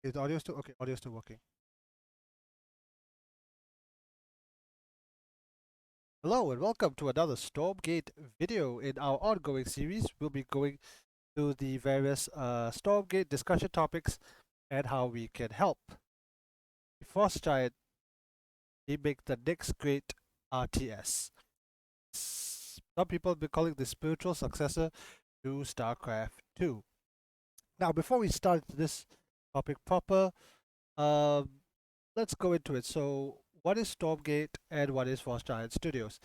Is the audio still okay? Audio still working. Hello and welcome to another Stormgate video. In our ongoing series, we'll be going through the various Stormgate discussion topics and how we can help the Frost Giant make the next great RTS. Some people have been calling the spiritual successor to Starcraft 2. Now, before we start this topic proper, um, let's go into it. So, what is Stormgate and what is Frost Giant Studios?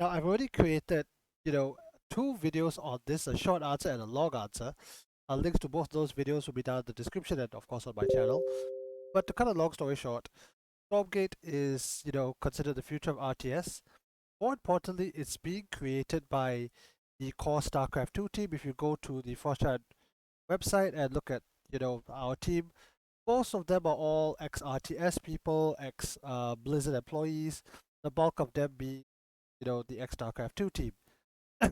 Now, I've already created, you know, two videos on this, a short answer and a long answer. Links to both those videos will be down in the description and, of course, on my channel. But to cut a long story short, Stormgate is, considered the future of RTS. More importantly, it's being created by the core StarCraft 2 team. If you go to the Frost Giant website and look at, our team, most of them are all ex-RTS people, ex-Blizzard employees. The bulk of them being, the ex-StarCraft 2 team. So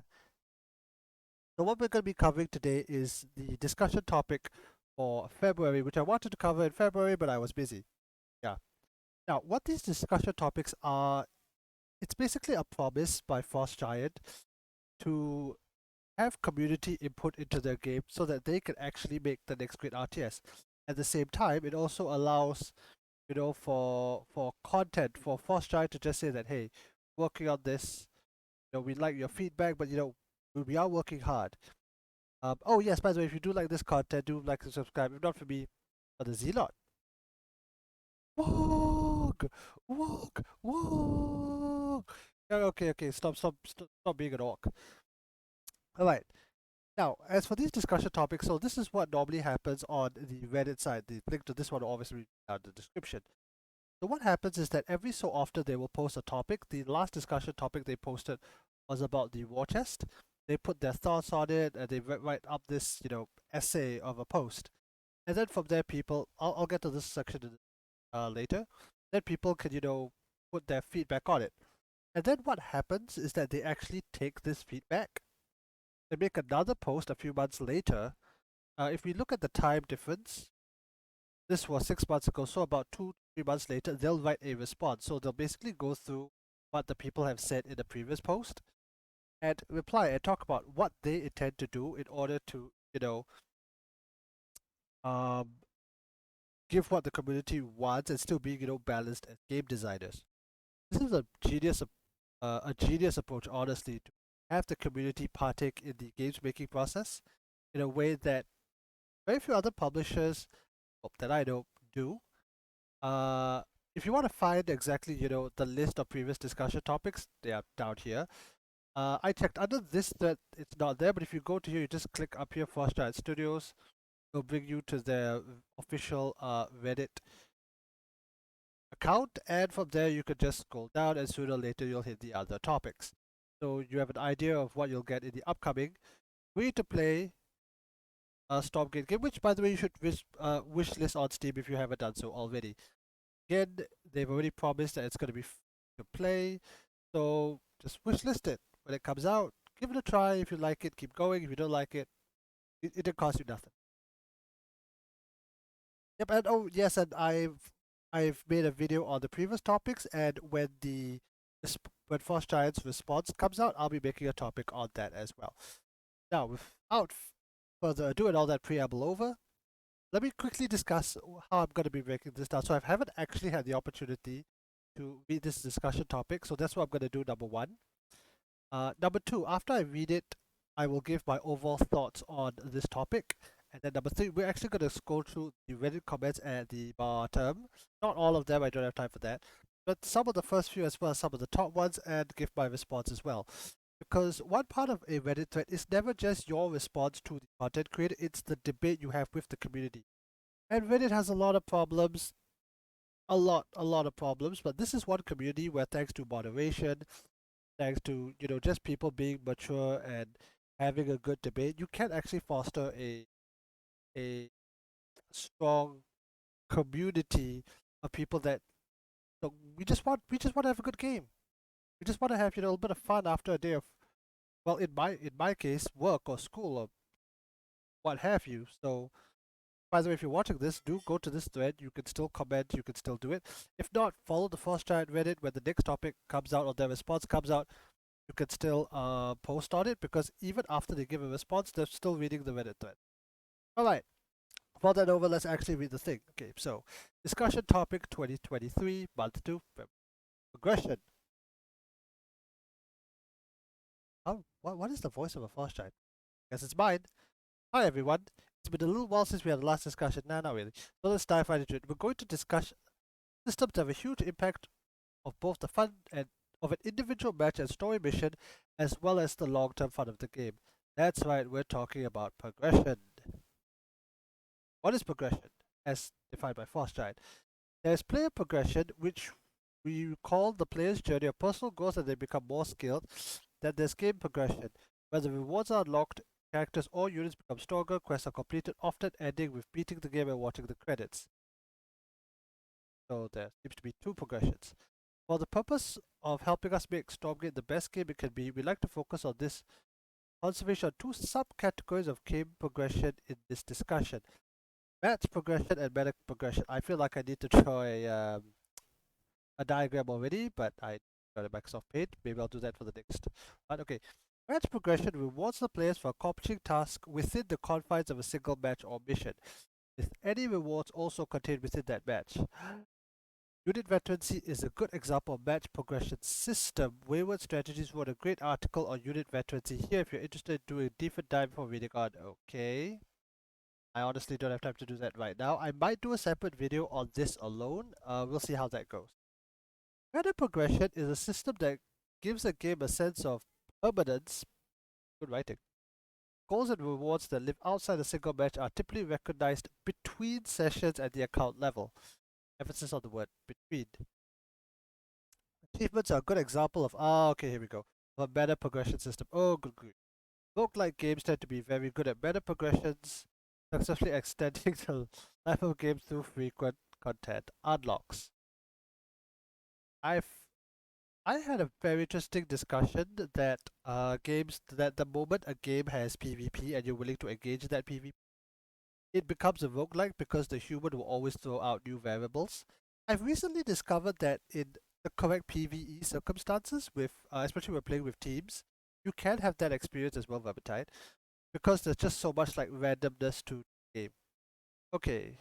what we're going to be covering today is the discussion topic for February, which I wanted to cover in February, but I was busy. Yeah. Now, what these discussion topics are, it's basically a promise by Frost Giant to have community input into their game so that they can actually make the next great RTS. At the same time, it also allows, for content, for Frost Giant to just say that, hey, working on this, we like your feedback, but we are working hard. Oh yes, by the way, if you do like this content, do like and subscribe. If not for me, for the Zealot. Walk, walk. Okay. Stop being an orc. All right. Now, as for these discussion topics, so this is what normally happens on the Reddit side. The link to this one will obviously be down in the description. So what happens is that every so often they will post a topic. The last discussion topic they posted was about the war chest. They put their thoughts on it and they write up this, essay of a post. And then from there, people, I'll get to this section later. Then people can, put their feedback on it. And then what happens is that they actually take this feedback. They make another post a few months later. If we look at the time difference, this was 6 months ago, so about 2 3 months later, they'll write a response. So they'll basically go through what the people have said in the previous post and reply and talk about what they intend to do in order to, um, give what the community wants and still being, balanced as game designers. This is a genius approach, honestly, to have the community partake in the games making process in a way that very few other publishers that I know do. Uh, if you want to find exactly, the list of previous discussion topics, they are down here. I checked under this that it's not there, but if you go to here, you just click up here, Frost Giant Studios. It'll bring you to their official Reddit account, and from there you could just scroll down, and sooner or later you'll hit the other topics. So you have an idea of what you'll get in the upcoming free-to-play Stormgate game, which, by the way, you should wish list on Steam if you haven't done so already. Again, they've already promised that it's going to be free to play, so just wish list it when it comes out. Give it a try. If you like it, keep going. If you don't like it, it didn't cost you nothing. Yep, and oh yes, and I've made a video on the previous topics, and when when Frost Giant's response comes out, I'll be making a topic on that as well. Now, without further ado and all that preamble over, let me quickly discuss how I'm going to be breaking this down. So I haven't actually had the opportunity to read this discussion topic, so that's what I'm going to do, number one. Number two, after I read it, I will give my overall thoughts on this topic. And then number three, we're actually going to scroll through the Reddit comments at the bottom. Not all of them, I don't have time for that. But some of the first few as well as some of the top ones, and give my response as well. Because one part of a Reddit thread is never just your response to the content creator, it's the debate you have with the community. And Reddit has a lot of problems, a lot of problems, but this is one community where, thanks to moderation, thanks to, just people being mature and having a good debate, you can actually foster a strong community of people that, we just want to have a good game. We just want to have, a little bit of fun after a day of, well, in my case, work or school or what have you. So By the way, if you're watching this, do go to this thread. You can still comment, you can still do it. If not, follow the Frost Giant Reddit when the next topic comes out or their response comes out. You can still post on it, because even after they give a response, they're still reading the Reddit thread. Alright, for that over, let's actually read the thing. Okay, so discussion topic 2023, month 2, progression. Oh, what is the voice of a Frost Giant? Guess it's mine. Hi everyone. It's been a little while since we had the last discussion. Nah, not really. So let's dive right into it. We're going to discuss systems that have a huge impact of both the fun and of an individual match and story mission, as well as the long-term fun of the game. That's right, we're talking about progression. What is progression? As defined by Frost Giant. There's player progression, which we call the player's journey of personal growth as they become more skilled. Then there's game progression, where the rewards are unlocked, characters or units become stronger, quests are completed, often ending with beating the game and watching the credits. So there seems to be 2 progressions. For the purpose of helping us make Stormgate the best game it can be, we like to focus on this conservation on 2 subcategories of game progression in this discussion. Match progression and meta progression. I feel like I need to draw a diagram already, but I got a Microsoft Paint. Maybe I'll do that for the next one. Okay. Match progression rewards the players for accomplishing tasks within the confines of a single match or mission, with any rewards also contained within that match. Unit veterancy is a good example of match progression system. Wayward Strategies wrote a great article on unit veterancy here if you're interested in doing a deeper dive for reading on. Okay. I honestly don't have time to do that right now. I might do a separate video on this alone. We'll see how that goes. Meta progression is a system that gives a game a sense of permanence. Good writing. Goals and rewards that live outside a single match are typically recognized between sessions at the account level. Emphasis on the word between. Achievements are a good example of, okay, here we go, of a meta progression system. Oh, good grief. Roguelike games tend to be very good at meta progressions, successfully extending the life of games through frequent content unlocks. I had a very interesting discussion that games that the moment a game has PvP and you're willing to engage that PvP, it becomes a roguelike because the human will always throw out new variables. I've recently discovered that in the correct PvE circumstances, with especially when playing with teams, you can have that experience as well, Vermintide, because there's just so much like randomness to the game. Okay,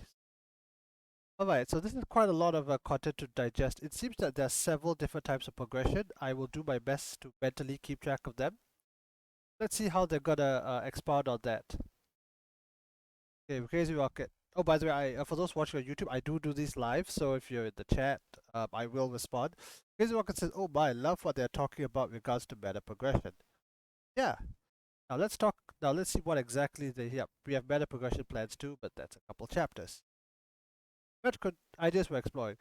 alright, so this is quite a lot of content to digest. It seems that there are several different types of progression. I will do my best to mentally keep track of them. Let's see how they're gonna expound on that. Okay, Crazy Rocket. Oh, by the way, for those watching on YouTube, I do these live, so if you're in the chat, I will respond. Crazy Rocket says, "Oh my, I love what they're talking about in regards to meta progression." Yeah. Now let's talk. Now let's see what exactly they. Yeah, we have meta progression plans too, but that's a couple chapters. What ideas we're exploring?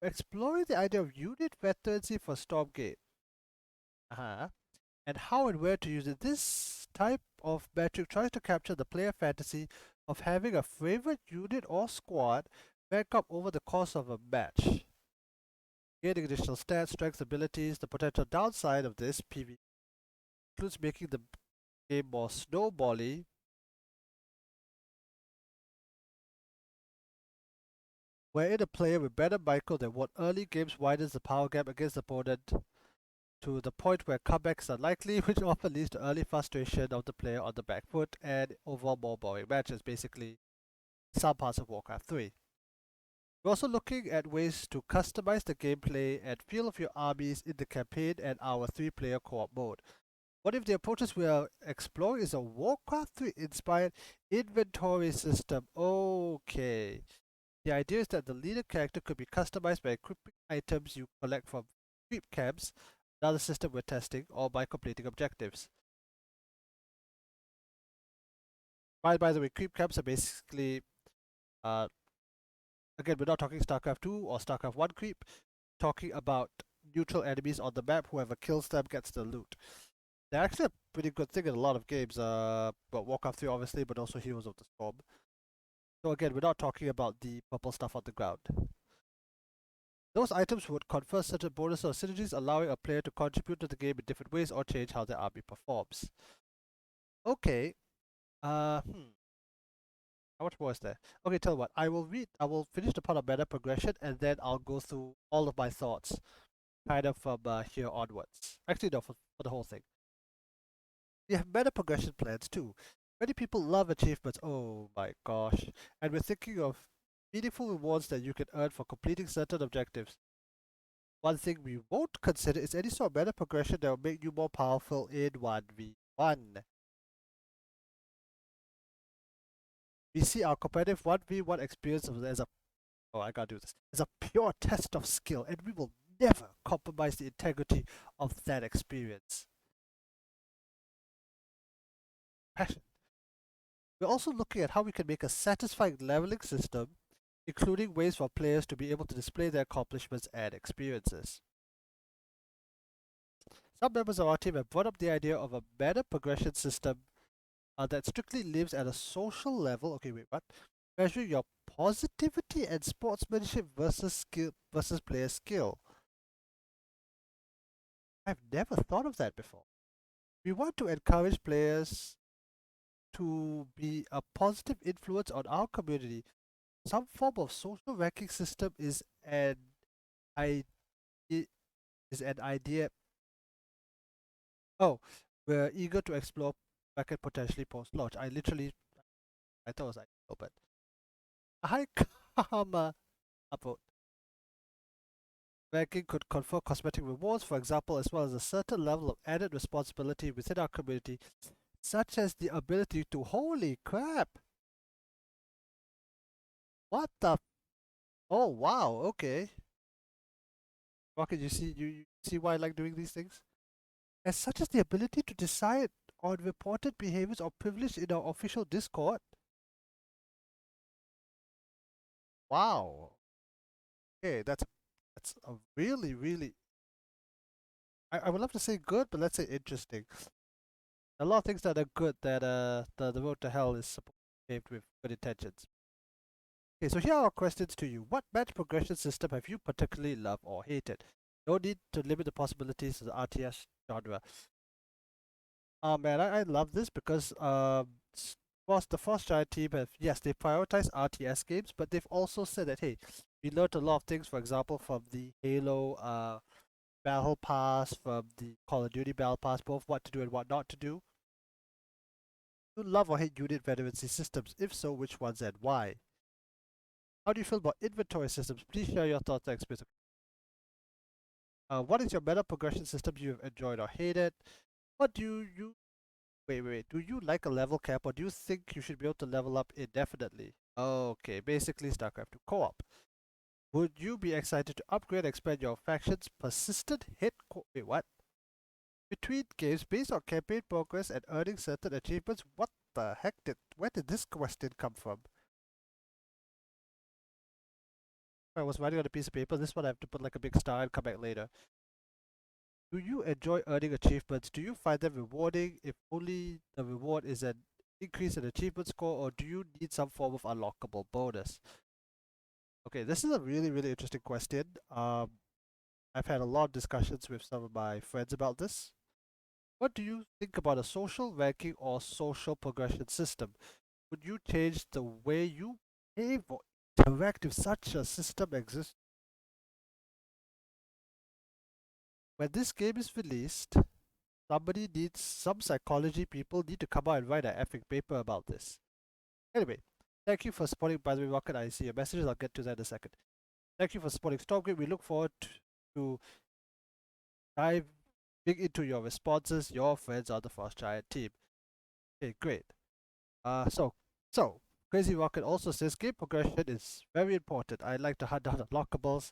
We're exploring the idea of unit veterancy for Stormgate. And how and where to use it. This type of metric tries to capture the player fantasy of having a favorite unit or squad rank up over the course of a match. Gaining additional stats, strengths, abilities. The potential downside of this PvP includes making the game more snowbally, wherein a player with better micro than won early games widens the power gap against the opponent to the point where comebacks are likely, which often leads to early frustration of the player on the back foot and overall more boring matches, basically some parts of Warcraft 3. We're also looking at ways to customize the gameplay and feel of your armies in the campaign and our 3-player co-op mode. What if the approaches we are exploring is a Warcraft 3 inspired inventory system? Okay. The idea is that the leader character could be customized by equipping items you collect from creep camps, another system we're testing, or by completing objectives. By the way, creep camps are basically, again, we're not talking StarCraft 2 or StarCraft 1 creep, talking about neutral enemies on the map. Whoever kills them gets the loot. They're actually a pretty good thing in a lot of games, but Warcraft 3 obviously, but also Heroes of the Storm. So again, we're not talking about the purple stuff on the ground. Those items would confer certain bonuses or synergies, allowing a player to contribute to the game in different ways or change how their army performs. Okay. How How much more is there? Okay, tell you what. I will finish the part of meta progression, and then I'll go through all of my thoughts, kind of from here onwards. Actually, no, for the whole thing. We have meta progression plans too. Many people love achievements. Oh my gosh! And we're thinking of meaningful rewards that you can earn for completing certain objectives. One thing we won't consider is any sort of meta progression that will make you more powerful in 1v1. We see our competitive 1v1 experience as a oh, I gotta do this, as a pure test of skill, and we will never compromise the integrity of that experience. Passion. We're also looking at how we can make a satisfying leveling system, including ways for players to be able to display their accomplishments and experiences. Some members of our team have brought up the idea of a meta progression system that strictly lives at a social level. Okay, wait, what? Measuring your positivity and sportsmanship versus player skill. I've never thought of that before. We want to encourage players to be a positive influence on our community. Some form of social ranking system I is an idea. Oh, we're eager to explore bracket potentially post launch. I thought it was ideal, but a high karma upvote ranking could confer cosmetic rewards, for example, as well as a certain level of added responsibility within our community, such as the ability to holy crap. What the oh wow, okay. Rocket, you see why I like doing these things? As such as the ability to decide on reported behaviors or privilege in our official Discord. Wow. Okay, that's a really I would love to say good, but let's say interesting. A lot of things that are good that the road to hell is supposed to be paved with good intentions. Okay, so here are our questions to you. What match progression system have you particularly loved or hated? No need to limit the possibilities to the RTS genre. Oh man, I love this because the Force Giant team have, yes, they prioritize RTS games, but they've also said that hey, we learned a lot of things, for example, from the Halo Battle Pass, from the Call of Duty Battle Pass, both what to do and what not to do. Do you love or hate unit veterancy systems? If so, which ones and why? How do you feel about inventory systems? Please share your thoughts and experience. What is your meta progression system you have enjoyed or hated? What do you wait. Do you like a level cap or do you think you should be able to level up indefinitely? Okay, basically StarCraft 2 co-op. Would you be excited to upgrade and expand your faction's persistent wait, what? Between games based on campaign progress and earning certain achievements? What the heck where did this question come from? I was writing on a piece of paper. This one I have to put like a big star and come back later. Do you enjoy earning achievements? Do you find them rewarding if only the reward is an increase in achievement score, or do you need some form of unlockable bonus? Okay, this is a really interesting question. I've had a lot of discussions with some of my friends about this. What do you think about a social ranking or social progression system? Would you change the way you behave or interact if such a system exists? When this game is released, some psychology people need to come out and write an epic paper about this. Anyway, thank you for supporting, by the way, Rocket. I see your messages. I'll get to that in a second. Thank you for supporting Stormgate. We look forward to diving into your responses, your friends on the Frost Giant team. Okay, great. Uh, so, so Crazy Rocket also says game progression is very important. I like to hunt down unlockables.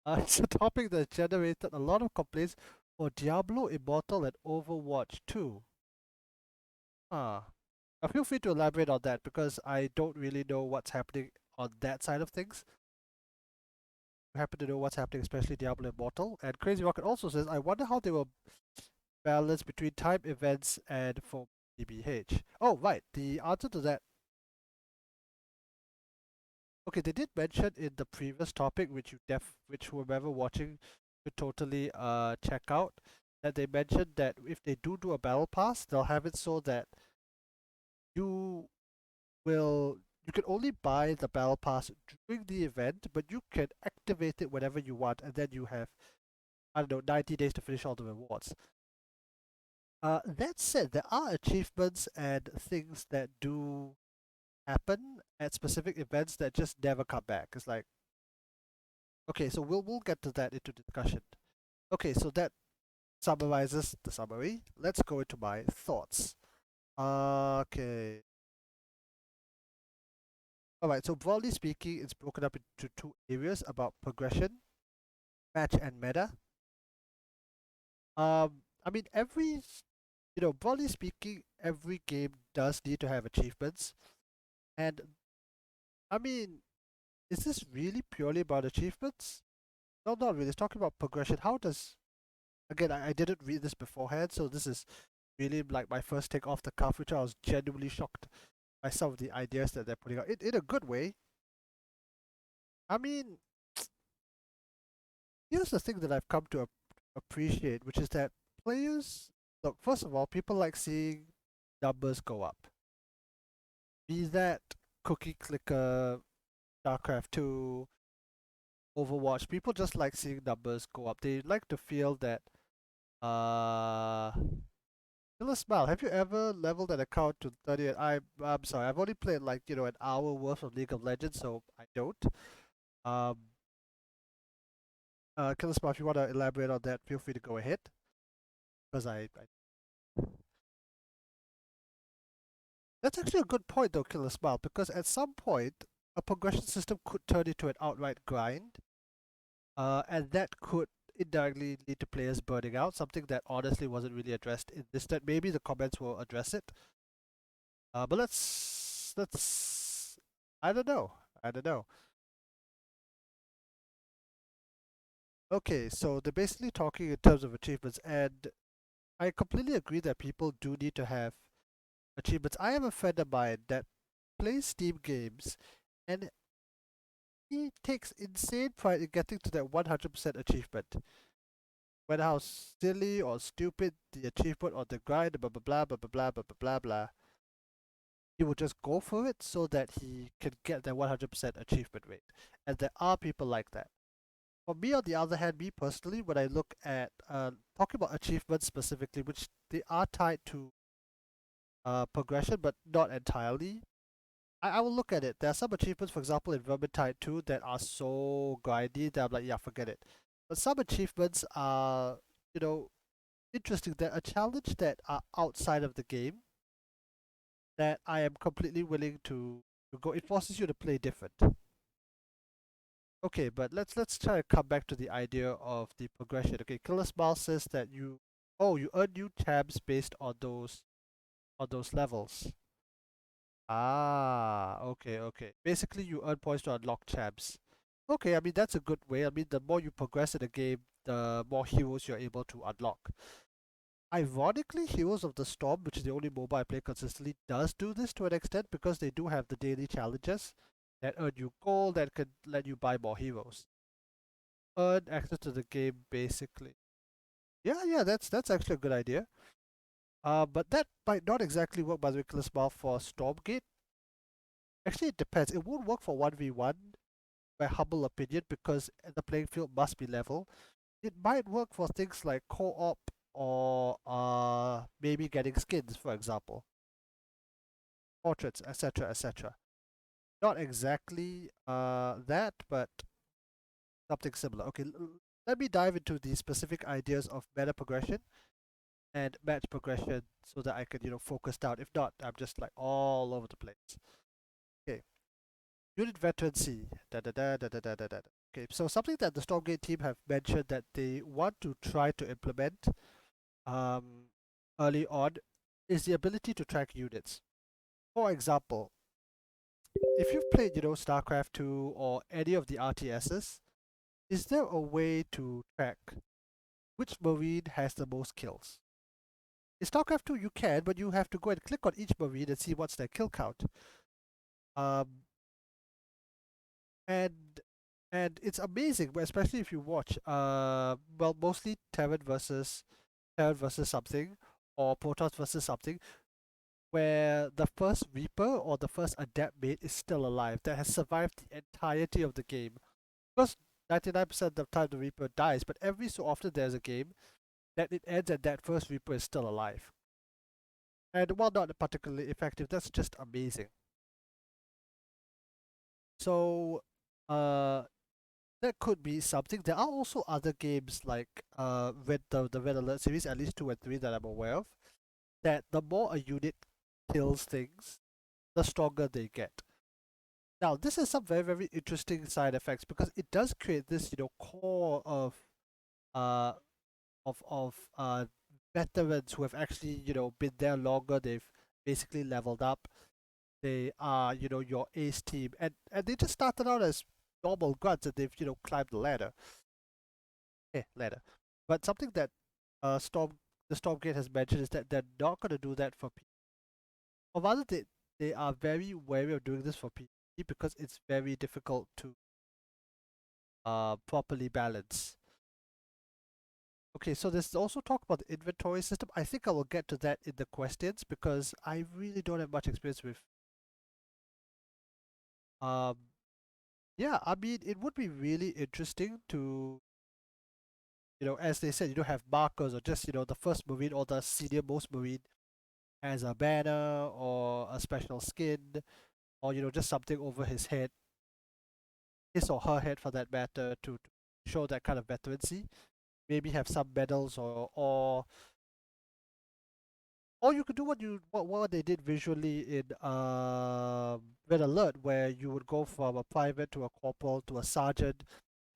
It's a topic that generated a lot of complaints for Diablo Immortal and Overwatch 2. Ah, feel free to elaborate on that because I don't really know what's happening on that side of things. You happen to know what's happening, especially Diablo Immortal. And Crazy Rocket also says, I wonder how they will balance between time events and for DBH. Oh, right. The answer to that. Okay, they did mention in the previous topic, which whoever watching should totally check out, that they mentioned that if they do a battle pass, they'll have it so that you will you can only buy the battle pass during the event, but you can activate it whenever you want, and then you have, I don't know, 90 days to finish all the rewards. That said, there are achievements and things that do happen at specific events that just never come back. It's like, okay, so we'll get to that into discussion. Okay, so that summarizes the summary. Let's go into my thoughts. Okay. Alright, so broadly speaking, it's broken up into two areas about progression, match, and meta. I mean, broadly speaking, every game does need to have achievements. And I mean, is this really purely about achievements? No, not really. It's talking about progression. Again, I didn't read this beforehand, so this is really like my first take off the cuff, which I was genuinely shocked by some of the ideas that they're putting out. In a good way. I mean, here's the thing that I've come to appreciate, which is that players, look, first of all, people like seeing numbers go up. Be that cookie clicker, Starcraft 2, Overwatch, people just like seeing numbers go up. They like to feel that, uh, Killer Smile, have you ever leveled an account to 30? I'm sorry, I've only played like, an hour worth of League of Legends, so I don't. Um, Killer Smile, if you want to elaborate on that, feel free to go ahead. Because that's actually a good point though, Killer Smile, because at some point, a progression system could turn into an outright grind, and that could indirectly lead to players burning out, something that honestly wasn't really addressed in this. That maybe the comments will address it. But let's I don't know. I don't know. Okay, so they're basically talking in terms of achievements, and I completely agree that people do need to have achievements. I have a friend of mine that plays Steam games, and he takes insane pride in getting to that 100% achievement. Whether how silly or stupid the achievement or the grind, blah blah blah blah blah blah blah blah blah blah, he will just go for it so that he can get that 100% achievement rate. And there are people like that. For me, on the other hand, me personally, when I look at talking about achievements specifically, which they are tied to progression, but not entirely, I will look at it. There are some achievements, for example, in Vermintide 2 that are so grindy that I'm like, yeah, forget it. But some achievements are, you know, interesting. They're a challenge that are outside of the game that I am completely willing to go. It forces you to play different. Okay, but let's try to come back to the idea of the progression. Okay, Killer Smile says that you earn new tabs based on those levels. Ah, okay, okay. Basically, you earn points to unlock tabs. Okay, I mean that's a good way. I mean, the more you progress in the game, the more heroes you're able to unlock. Ironically, Heroes of the Storm, which is the only MOBA I play consistently, does do this to an extent because they do have the daily challenges that earn you gold that can let you buy more heroes. Earn access to the game basically. Yeah, yeah, that's actually a good idea. But that might not exactly work by the way, Smile, for Stormgate. Actually, it depends. It won't work for 1v1, my humble opinion, because the playing field must be level. It might work for things like co-op or maybe getting skins, for example, portraits, etc., etc. Not exactly that, but something similar. Okay, let me dive into the specific ideas of meta progression and match progression so that I can, focus down. If not, I'm just like all over the place. Okay, unit veterancy. Da da da da da da da da. Okay, so something that the Stormgate team have mentioned that they want to try to implement um, early on is the ability to track units. For example, if you've played, StarCraft 2 or any of the RTSs, is there a way to track which Marine has the most kills? In StarCraft 2, you can, but you have to go and click on each Marine and see what's their kill count. Um, and it's amazing, especially if you watch, well, mostly Terran versus something, or Protoss versus something. where the first Reaper or the first Adept mate is still alive, that has survived the entirety of the game. Because 99% of the time the Reaper dies, but every so often there's a game that it ends and that first Reaper is still alive. And while not particularly effective, that's just amazing. So, that could be something. There are also other games like the Red Alert series, at least 2 and 3 that I'm aware of, that the more a unit kills things, the stronger they get. Now, this is some very, very interesting side effects because it does create this, core uh of veterans who have actually, been there longer. They've basically leveled up. They are, your ace team, and they just started out as normal grunts, and they've, climbed the ladder. Ladder. But something that the Stormgate has mentioned is that they're not going to do that for PvP. Or rather, they are very wary of doing this for PvP because it's very difficult to properly balance. Okay, so there's also talk about the inventory system. I think I will get to that in the questions because I really don't have much experience with. Um, yeah, I mean, it would be really interesting to, as they said, have markers or just, the first Marine or the senior most Marine as a banner or a special skin or, just something over his head, his or her head for that matter, to show that kind of veterancy. Maybe have some medals or you could do what they did visually in Red Alert, where you would go from a private to a corporal to a sergeant,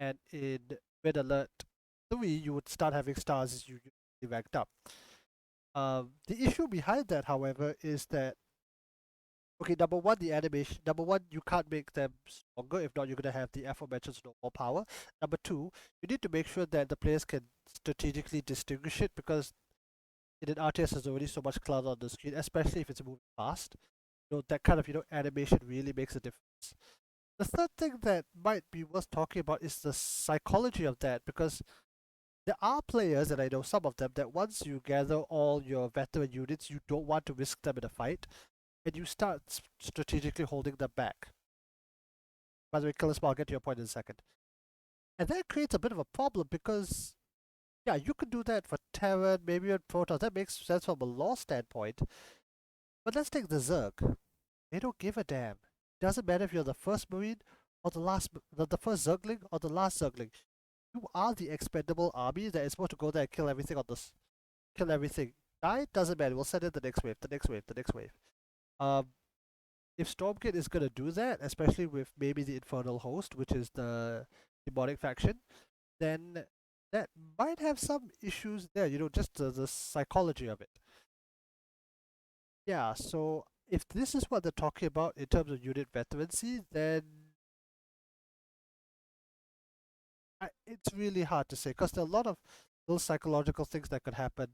and in Red Alert 3 you would start having stars as you ranked up. The issue behind that, however, is that okay, number one, the animation. Number one, you can't make them stronger. If not, you're gonna have the aforementioned snowball power. Number two, you need to make sure that the players can strategically distinguish it because in an RTS there's already so much clutter on the screen, especially if it's moving fast. That kind of animation really makes a difference. The third thing that might be worth talking about is the psychology of that because there are players, and I know some of them, that once you gather all your veteran units, you don't want to risk them in a fight, and you start strategically holding them back. By the way, Killer Small, I'll get to your point in a second. And that creates a bit of a problem because, yeah, you could do that for Terran, maybe on Protoss. That makes sense from a law standpoint. But let's take the Zerg. They don't give a damn. Doesn't matter if you're the first Marine or the first Zergling or the last Zergling. You are the expendable army that is supposed to go there and kill everything on this. Kill everything. Die? Doesn't matter. We'll send in the next wave, the next wave, the next wave. Um, if Stormgate is gonna do that, especially with maybe the Infernal Host, which is the demonic faction, then that might have some issues there. Just the psychology of it. Yeah. So if this is what they're talking about in terms of unit veterancy, then it's really hard to say because there are a lot of little psychological things that could happen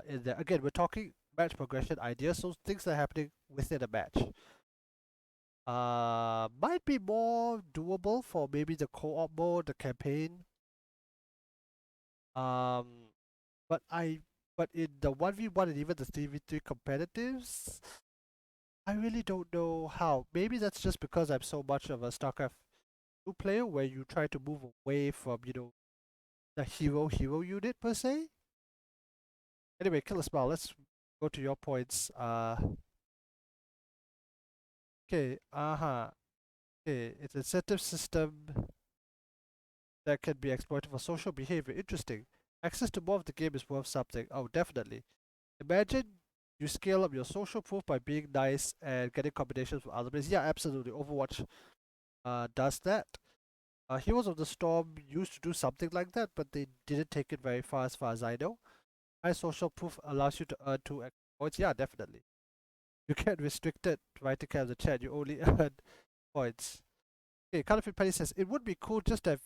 in there. Again, we're talking match progression ideas, so things that are happening within a match. Might be more doable for maybe the co-op mode, the campaign. Um, but in the 1v1 and even the 3v3 competitives, I really don't know how. Maybe that's just because I'm so much of a Starcraft 2 player where you try to move away from, the hero unit per se. Anyway, Killer Smile, let's go to your points. Okay, okay, it's an incentive system that can be exploited for social behavior. Interesting. Access to more of the game is worth something. Oh, definitely. Imagine you scale up your social proof by being nice and getting combinations with other players. Yeah, absolutely. Overwatch does that. Heroes of the Storm used to do something like that, but they didn't take it very far as I know. High social proof allows you to earn 2 points. Yeah, definitely. You can't restrict it right to the chat. You only earn points. Okay, Counterfeit Penny says, it would be cool just to have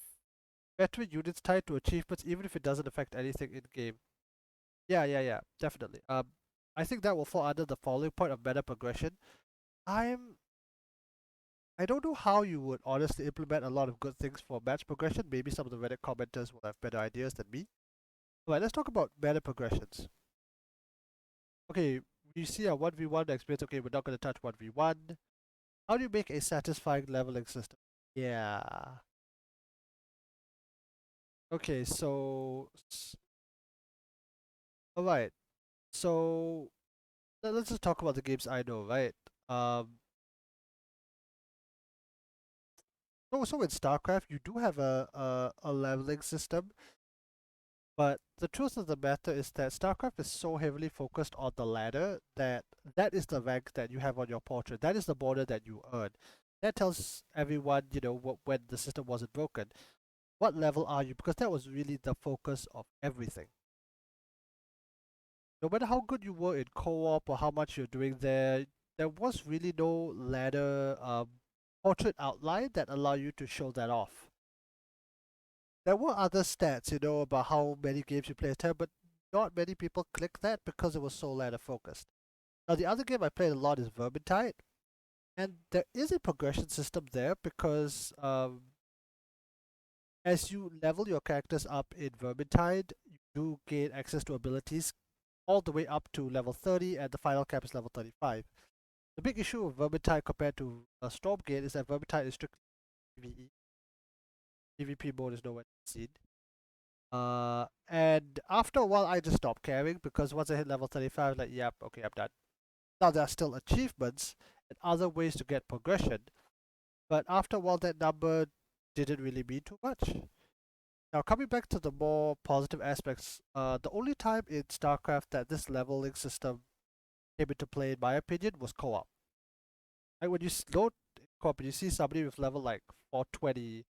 veteran units tied to achievements even if it doesn't affect anything in game. Yeah, definitely. I think that will fall under the following point of meta progression. I don't know how you would honestly implement a lot of good things for match progression. Maybe some of the Reddit commenters will have better ideas than me. Alright, let's talk about meta progressions. Okay, you see a 1v1 experience, okay, we're not going to touch 1v1. How do you make a satisfying leveling system? Yeah. Okay, so all right. So let's just talk about the games I know, right? Um, so in StarCraft, you do have a leveling system, but the truth of the matter is that StarCraft is so heavily focused on the ladder that that is the rank that you have on your portrait. That is the border that you earn. That tells everyone, when the system wasn't broken, what level are you? Because that was really the focus of everything. No matter how good you were in co-op or how much you're doing there was really no ladder portrait outline that allow you to show that off. There were other stats, about how many games you play a time, but not many people click that because it was so ladder focused. Now the other game I played a lot is Vermintide, and there is a progression system there because as you level your characters up in Vermintide, you do gain access to abilities all the way up to level 30, and the final cap is level 35. The big issue with Vermintide compared to Stormgate is that Vermintide is strictly PvE. PvP mode is nowhere to be seen. And after a while, I just stopped caring because once I hit level 35, like, yep, okay, I'm done. Now, there are still achievements and other ways to get progression, but after a while, that number didn't really mean too much. Now, coming back to the more positive aspects, the only time in StarCraft that this leveling system came into play, in my opinion, was co-op. Like when you load co-op and you see somebody with level like 420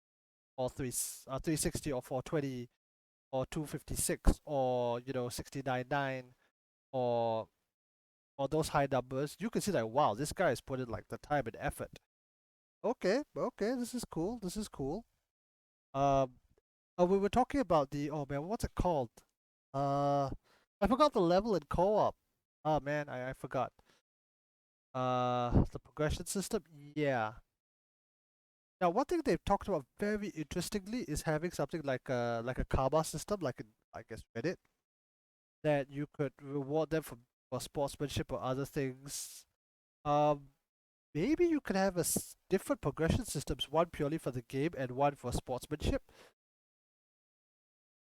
or 360 or 420 or 256 or 699 or those high numbers, you can see like, wow, this guy has put in like the time and effort. Okay, this is cool. This is cool. Um, we were talking about oh man, what's it called? Uh, I forgot the level in co-op. Oh man, I forgot. The progression system. Yeah. Now, one thing they've talked about very interestingly is having something like a karma system, like in I guess Reddit, that you could reward them for sportsmanship or other things. Um, Maybe you could have different progression systems, one purely for the game and one for sportsmanship.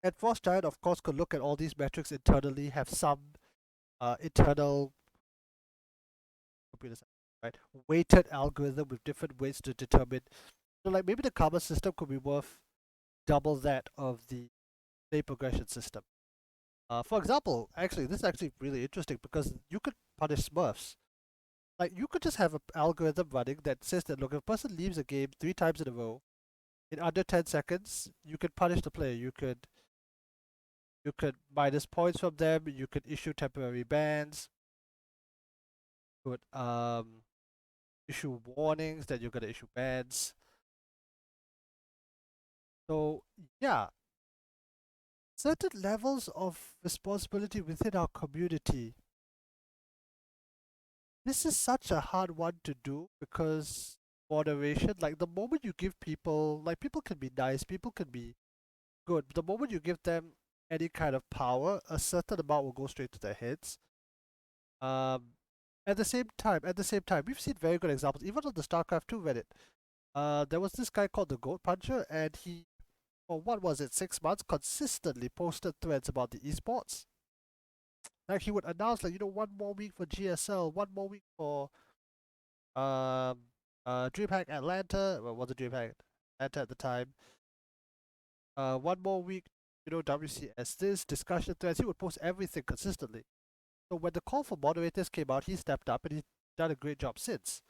And Frost Giant, of course, could look at all these metrics internally, have some internal computer science, right, weighted algorithm with different ways to determine. So, like maybe the karma system could be worth double that of the play progression system. For example, actually, this is actually really interesting because you could punish Smurfs. Like, you could just have an algorithm running that says that, look, if a person leaves a game 3 times in a row, in under 10 seconds, you could punish the player. You could minus points from them. You could issue temporary bans. You could issue warnings that you're gonna issue bans. So yeah, certain levels of responsibility within our community. This is such a hard one to do because moderation, like the moment you give people, like people can be nice, people can be good. The moment you give them any kind of power, a certain amount will go straight to their heads. Um, at the same time, we've seen very good examples, even on the StarCraft 2 Reddit. There was this guy called the Goat Puncher, and he, for what was it, 6 months, consistently posted threads about the esports. Like he would announce, like, 1 more week for GSL, 1 more week for um DreamHack Atlanta. Well, was it DreamHack Atlanta at the time? 1 more week, WCS this discussion threads. He would post everything consistently. So when the call for moderators came out, he stepped up and he's done a great job since.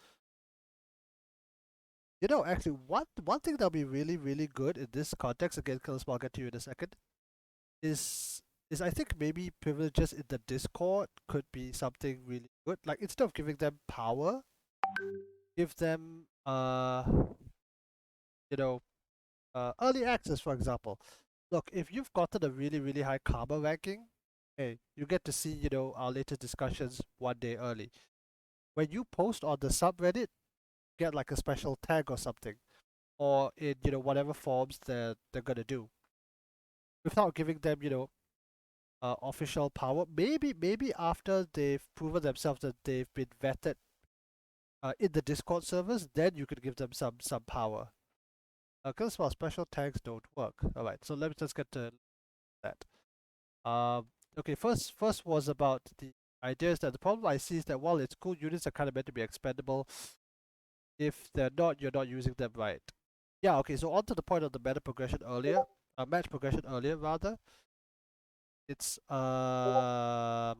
Actually, one thing that'll be really really good in this context, again, Killers, I'll get to you in a second, is I think maybe privileges in the Discord could be something really good. Like instead of giving them power, give them you know early access, for example. Look, if you've gotten a really really high karma ranking, hey, you get to see our latest discussions 1 day early. When you post on the subreddit, get like a special tag or something, or in whatever forms they're gonna do, without giving them official power. Maybe after they've proven themselves that they've been vetted in the Discord servers, then you could give them some power. Because well, special tags don't work. All right, so let me just get to that. Okay, first was about the ideas that the problem I see is that while it's cool, units are kind of meant to be expendable. If they're not, you're not using them right. Yeah, okay, so on to the point of the meta progression earlier, match progression earlier rather. It's how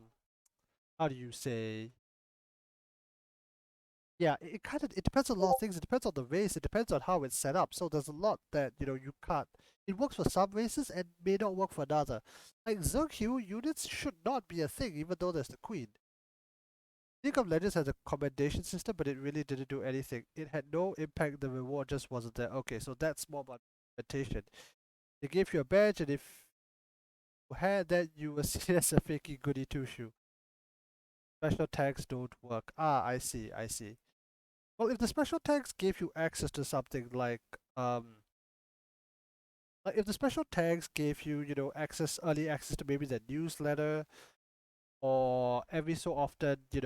do you say? Yeah, it kind of it depends on a lot of things. It depends on the race. It depends on how it's set up. So there's a lot that you can't. It works for some races and may not work for another. Like Zerg units should not be a thing, even though there's the queen. League of Legends has a commendation system, but it really didn't do anything. It had no impact. The reward just wasn't there. Okay, so that's more about implementation. They gave you a badge, and if you had that, you were seen as a fakey goody two shoe. Special tags don't work. Ah, I see. I see. Well, if the special tags gave you access to something like if the special tags gave you, early access to maybe the newsletter, or every so often they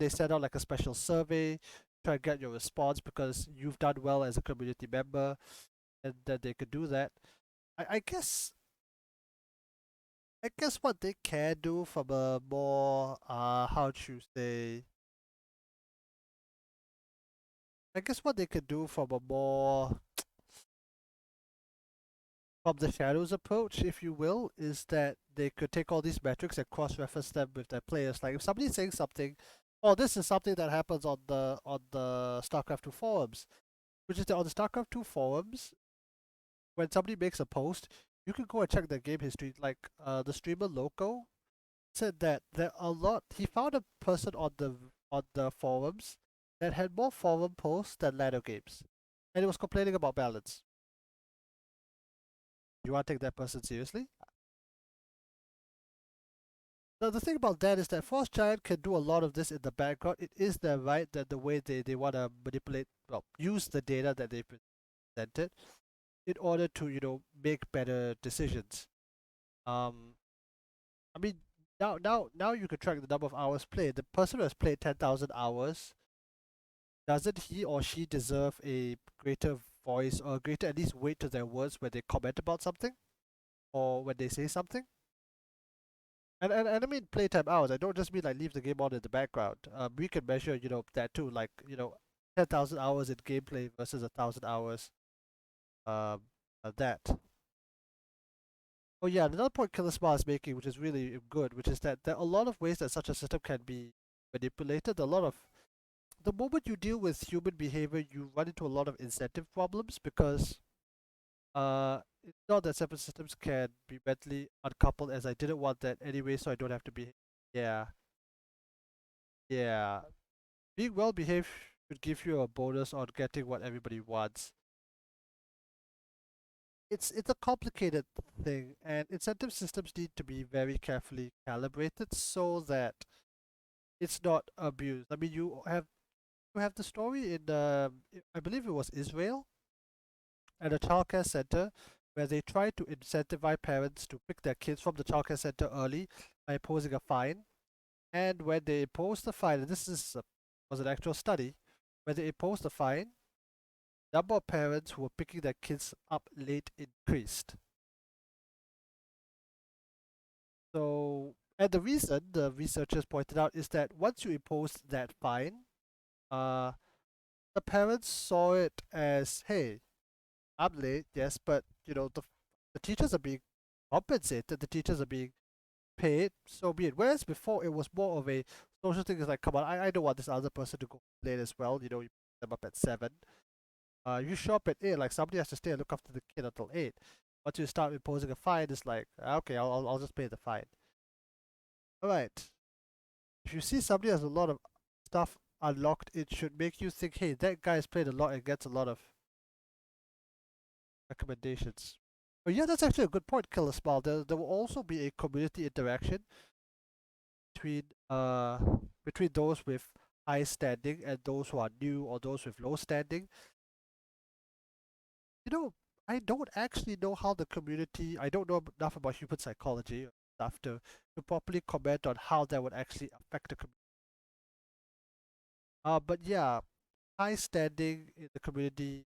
send out like a special survey, try to get your response because you've done well as a community member, and that they could do that. I guess what they can do from a more how to say I guess what they could do from a more from the shadows approach, if you will, is that they could take all these metrics and cross-reference them with their players. Like if somebody's saying something, oh, this is something that happens on the StarCraft 2 forums, which is that on the StarCraft 2 forums, when somebody makes a post, you can go and check their game history. Like the streamer Loco said that there are a lot. He found a person on the forums that had more forum posts than ladder games, and it was complaining about balance. You want to take that person seriously? Now, the thing about that is that Frost Giant can do a lot of this in the background. It is their right that the way they want to manipulate, well, use the data that they presented in order to, make better decisions. Um, I mean, now you can track the number of hours played. The person who has played 10,000 hours, doesn't he or she deserve a greater voice or a greater at least weight to their words when they comment about something or when they say something? And I mean playtime hours. I don't just mean like leave the game on in the background. We can measure, that too. Like, 10,000 hours in gameplay versus 1,000 hours. Of that. Oh yeah, another point Killer Smart is making, which is really good, which is that there are a lot of ways that such a system can be manipulated. A lot of the moment you deal with human behavior, you run into a lot of incentive problems because it's not that separate systems can be mentally uncoupled, as I didn't want that anyway, so I don't have to be. Yeah, yeah. Being well behaved should give you a bonus on getting what everybody wants. It's a complicated thing, and incentive systems need to be very carefully calibrated so that it's not abused. I mean, you have the story in I believe it was Israel at a childcare center where they tried to incentivize parents to pick their kids from the childcare center early by imposing a fine. And when they imposed the fine, and was an actual study, when they imposed the fine, number of parents who were picking their kids up late increased. So, and the reason the researchers pointed out is that once you impose that fine, uh, the parents saw it as, hey, I'm late, yes, but the teachers are being compensated, the teachers are being paid, so be it. Whereas before it was more of a social thing. It's like, come on, I don't want this other person to go late as well. You pick them up at 7. You show up at 8, like somebody has to stay and look after the kid until 8. Once you start imposing a fine, it's like, okay, I'll just pay the fine. Alright. If you see somebody has a lot of stuff unlocked, it should make you think, hey, that guy's played a lot and gets a lot of recommendations. But yeah, that's actually a good point, Killer Smile. There will also be a community interaction between uh between those with high standing and those who are new or those with low standing. You know, I don't actually know how the community. I don't know enough about human psychology or stuff to properly comment on how that would actually affect the community. But yeah, high standing in the community.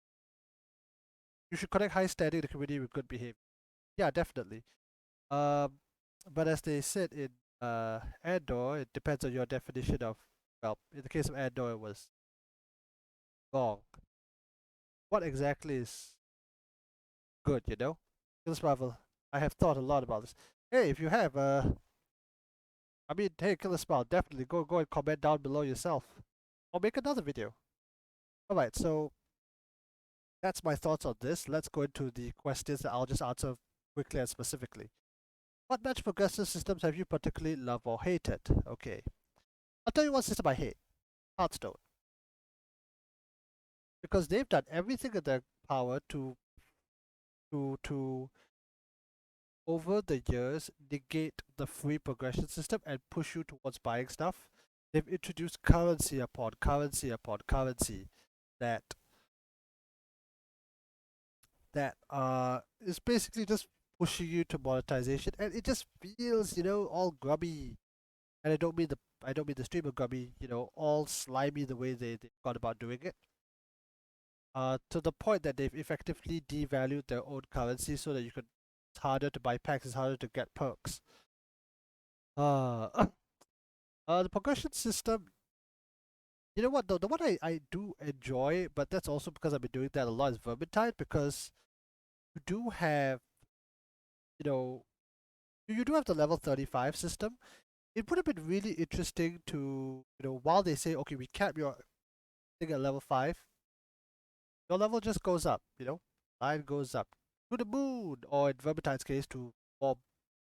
You should connect high standing in the community with good behavior. Yeah, definitely. Um, but as they said in Andor, it depends on your definition of. Well, in the case of Andor, it was wrong. What exactly is good? This Marvel. I have thought a lot about this. Hey, if you have I mean, hey, Killer Smile, definitely go and comment down below yourself, or make another video. All right, so that's my thoughts on this. Let's go into the questions that I'll just answer quickly and specifically. What match progressive systems have you particularly loved or hated? Okay, I'll tell you one system I hate: Hearthstone, because they've done everything in their power to over the years negate the free progression system and push you towards buying stuff. They've introduced currency upon currency upon currency that is basically just pushing you to monetization, and it just feels all grubby. And I don't mean the streamer grubby, all slimy the way they gone about doing it. To the point that they've effectively devalued their own currency so that it's harder to buy packs, it's harder to get perks. Uh, the progression system, you know what, though, the one I do enjoy, but that's also because I've been doing that a lot, is Vermintide, because you do have, you know, you do have the level 35 system. It would have been really interesting to, while they say, okay, we cap your thing at level 5, your level just goes up, line goes up to the moon, or in Vermintide's case, to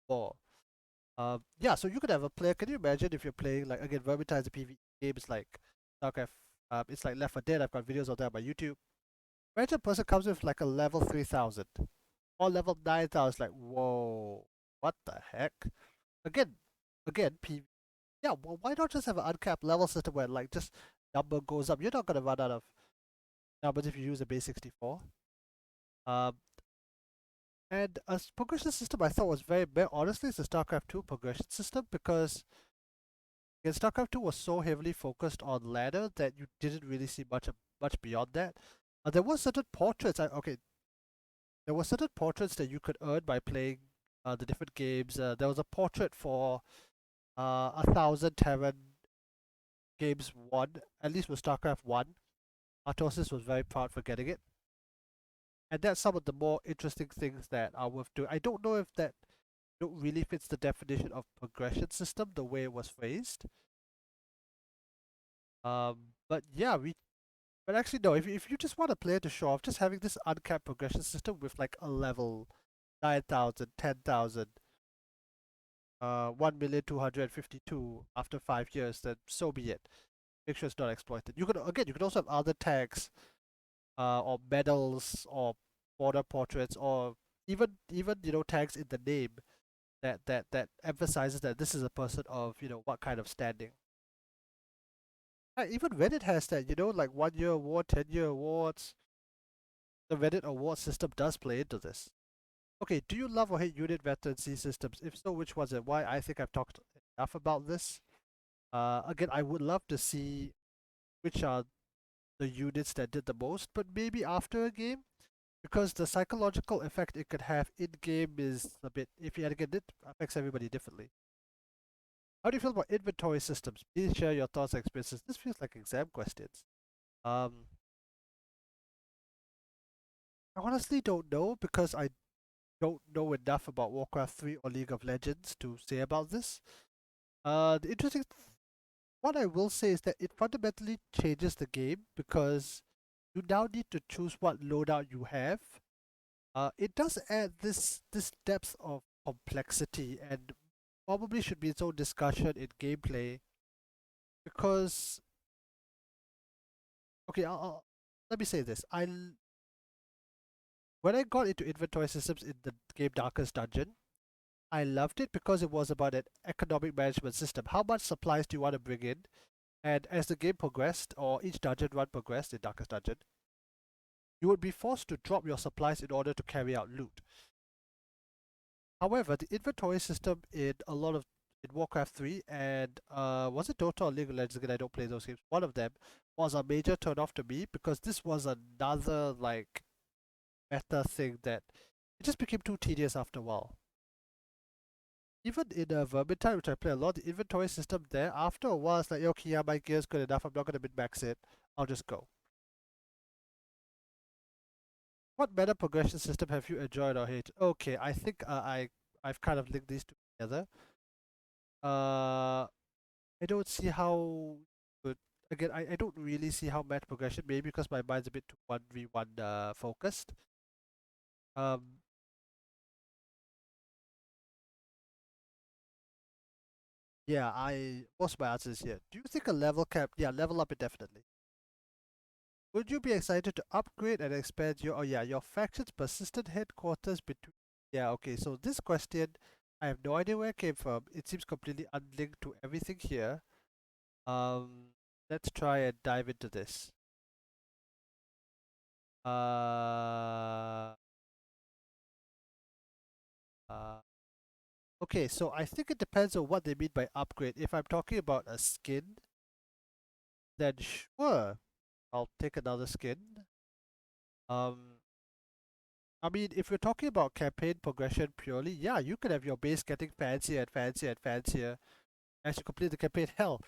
more. Yeah, so you could have a player. Can you imagine if you're playing, like, again, Vermintide's a PvE game, it's like Starcraft, it's like Left 4 Dead. I've got videos of that on my YouTube. Imagine a person comes with like a level 3000 or level 9000, like, whoa, what the heck? Again, PvE. Yeah, well, why not just have an uncapped level system where, like, just number goes up? You're not gonna run out of numbers if you use a base 64. Um, and a progression system I thought was very, very honestly, it's the StarCraft 2 progression system, because again, StarCraft 2 was so heavily focused on ladder that you didn't really see much beyond that. There were certain portraits. There were certain portraits that you could earn by playing the different games. There was a portrait for 1,000 Terran games won, at least with StarCraft 1. Artosis was very proud for getting it. And that's some of the more interesting things that are worth doing. I don't know if that really fits the definition of progression system the way it was phrased. But yeah, but actually no. If you just want to play it to show off, just having this uncapped progression system with like a level 9,000, 10,000, 1,252,000 after 5 years, then so be it. Make sure it's not exploited. You could also have other tags, or medals, or border portraits, or even tags in the name that emphasizes that this is a person of what kind of standing. Even Reddit has that, like 1 year award, 10-year awards. The Reddit award system does play into this. Okay, do you love or hate unit veterancy systems? If so, which ones and why? I think I've talked enough about this. Again, I would love to see which are the units that did the most, but maybe after a game, because the psychological effect it could have in game is a bit iffy, and again, it affects everybody differently. How do you feel about inventory systems? Please share your thoughts and experiences. This feels like exam questions. Um, I honestly don't know, because I don't know enough about Warcraft 3 or League of Legends to say about this. The interesting what I will say is that it fundamentally changes the game, because you now need to choose what loadout you have. It does add this depth of complexity, and probably should be its own discussion in gameplay, because okay, let me say this. When I got into inventory systems in the game Darkest Dungeon, I loved it because it was about an economic management system. How much supplies do you want to bring in? And as the game progressed, or each dungeon run progressed in Darkest Dungeon, you would be forced to drop your supplies in order to carry out loot. However, the inventory system in a lot of in Warcraft 3 and was it Dota or League of Legends? Again, I don't play those games. One of them was a major turn off to me because this was another like meta thing that it just became too tedious after a while. Even in a Vermintide, which I play a lot, the inventory system there, after a while, it's like, okay, yeah, my gear's good enough. I'm not going to min-max it. I'll just go. What meta progression system have you enjoyed or hated? Okay, I think I've kind of linked these two together. I don't see how. But again, I don't really see how meta progression. Maybe because my mind's a bit too 1v1 focused. Um, yeah, most of my answers here. Do you think a level cap? Yeah, level up indefinitely. Would you be excited to upgrade and expand your, oh yeah, your faction's persistent headquarters between, yeah, okay, so this question, I have no idea where it came from. It seems completely unlinked to everything here. Um, let's try and dive into this. Uh, uh, okay, so I think it depends on what they mean by upgrade. If I'm talking about a skin, then sure, I'll take another skin. Um, I mean, if you're talking about campaign progression purely, yeah, you could have your base getting fancier and fancier and fancier as you complete the campaign. Hell,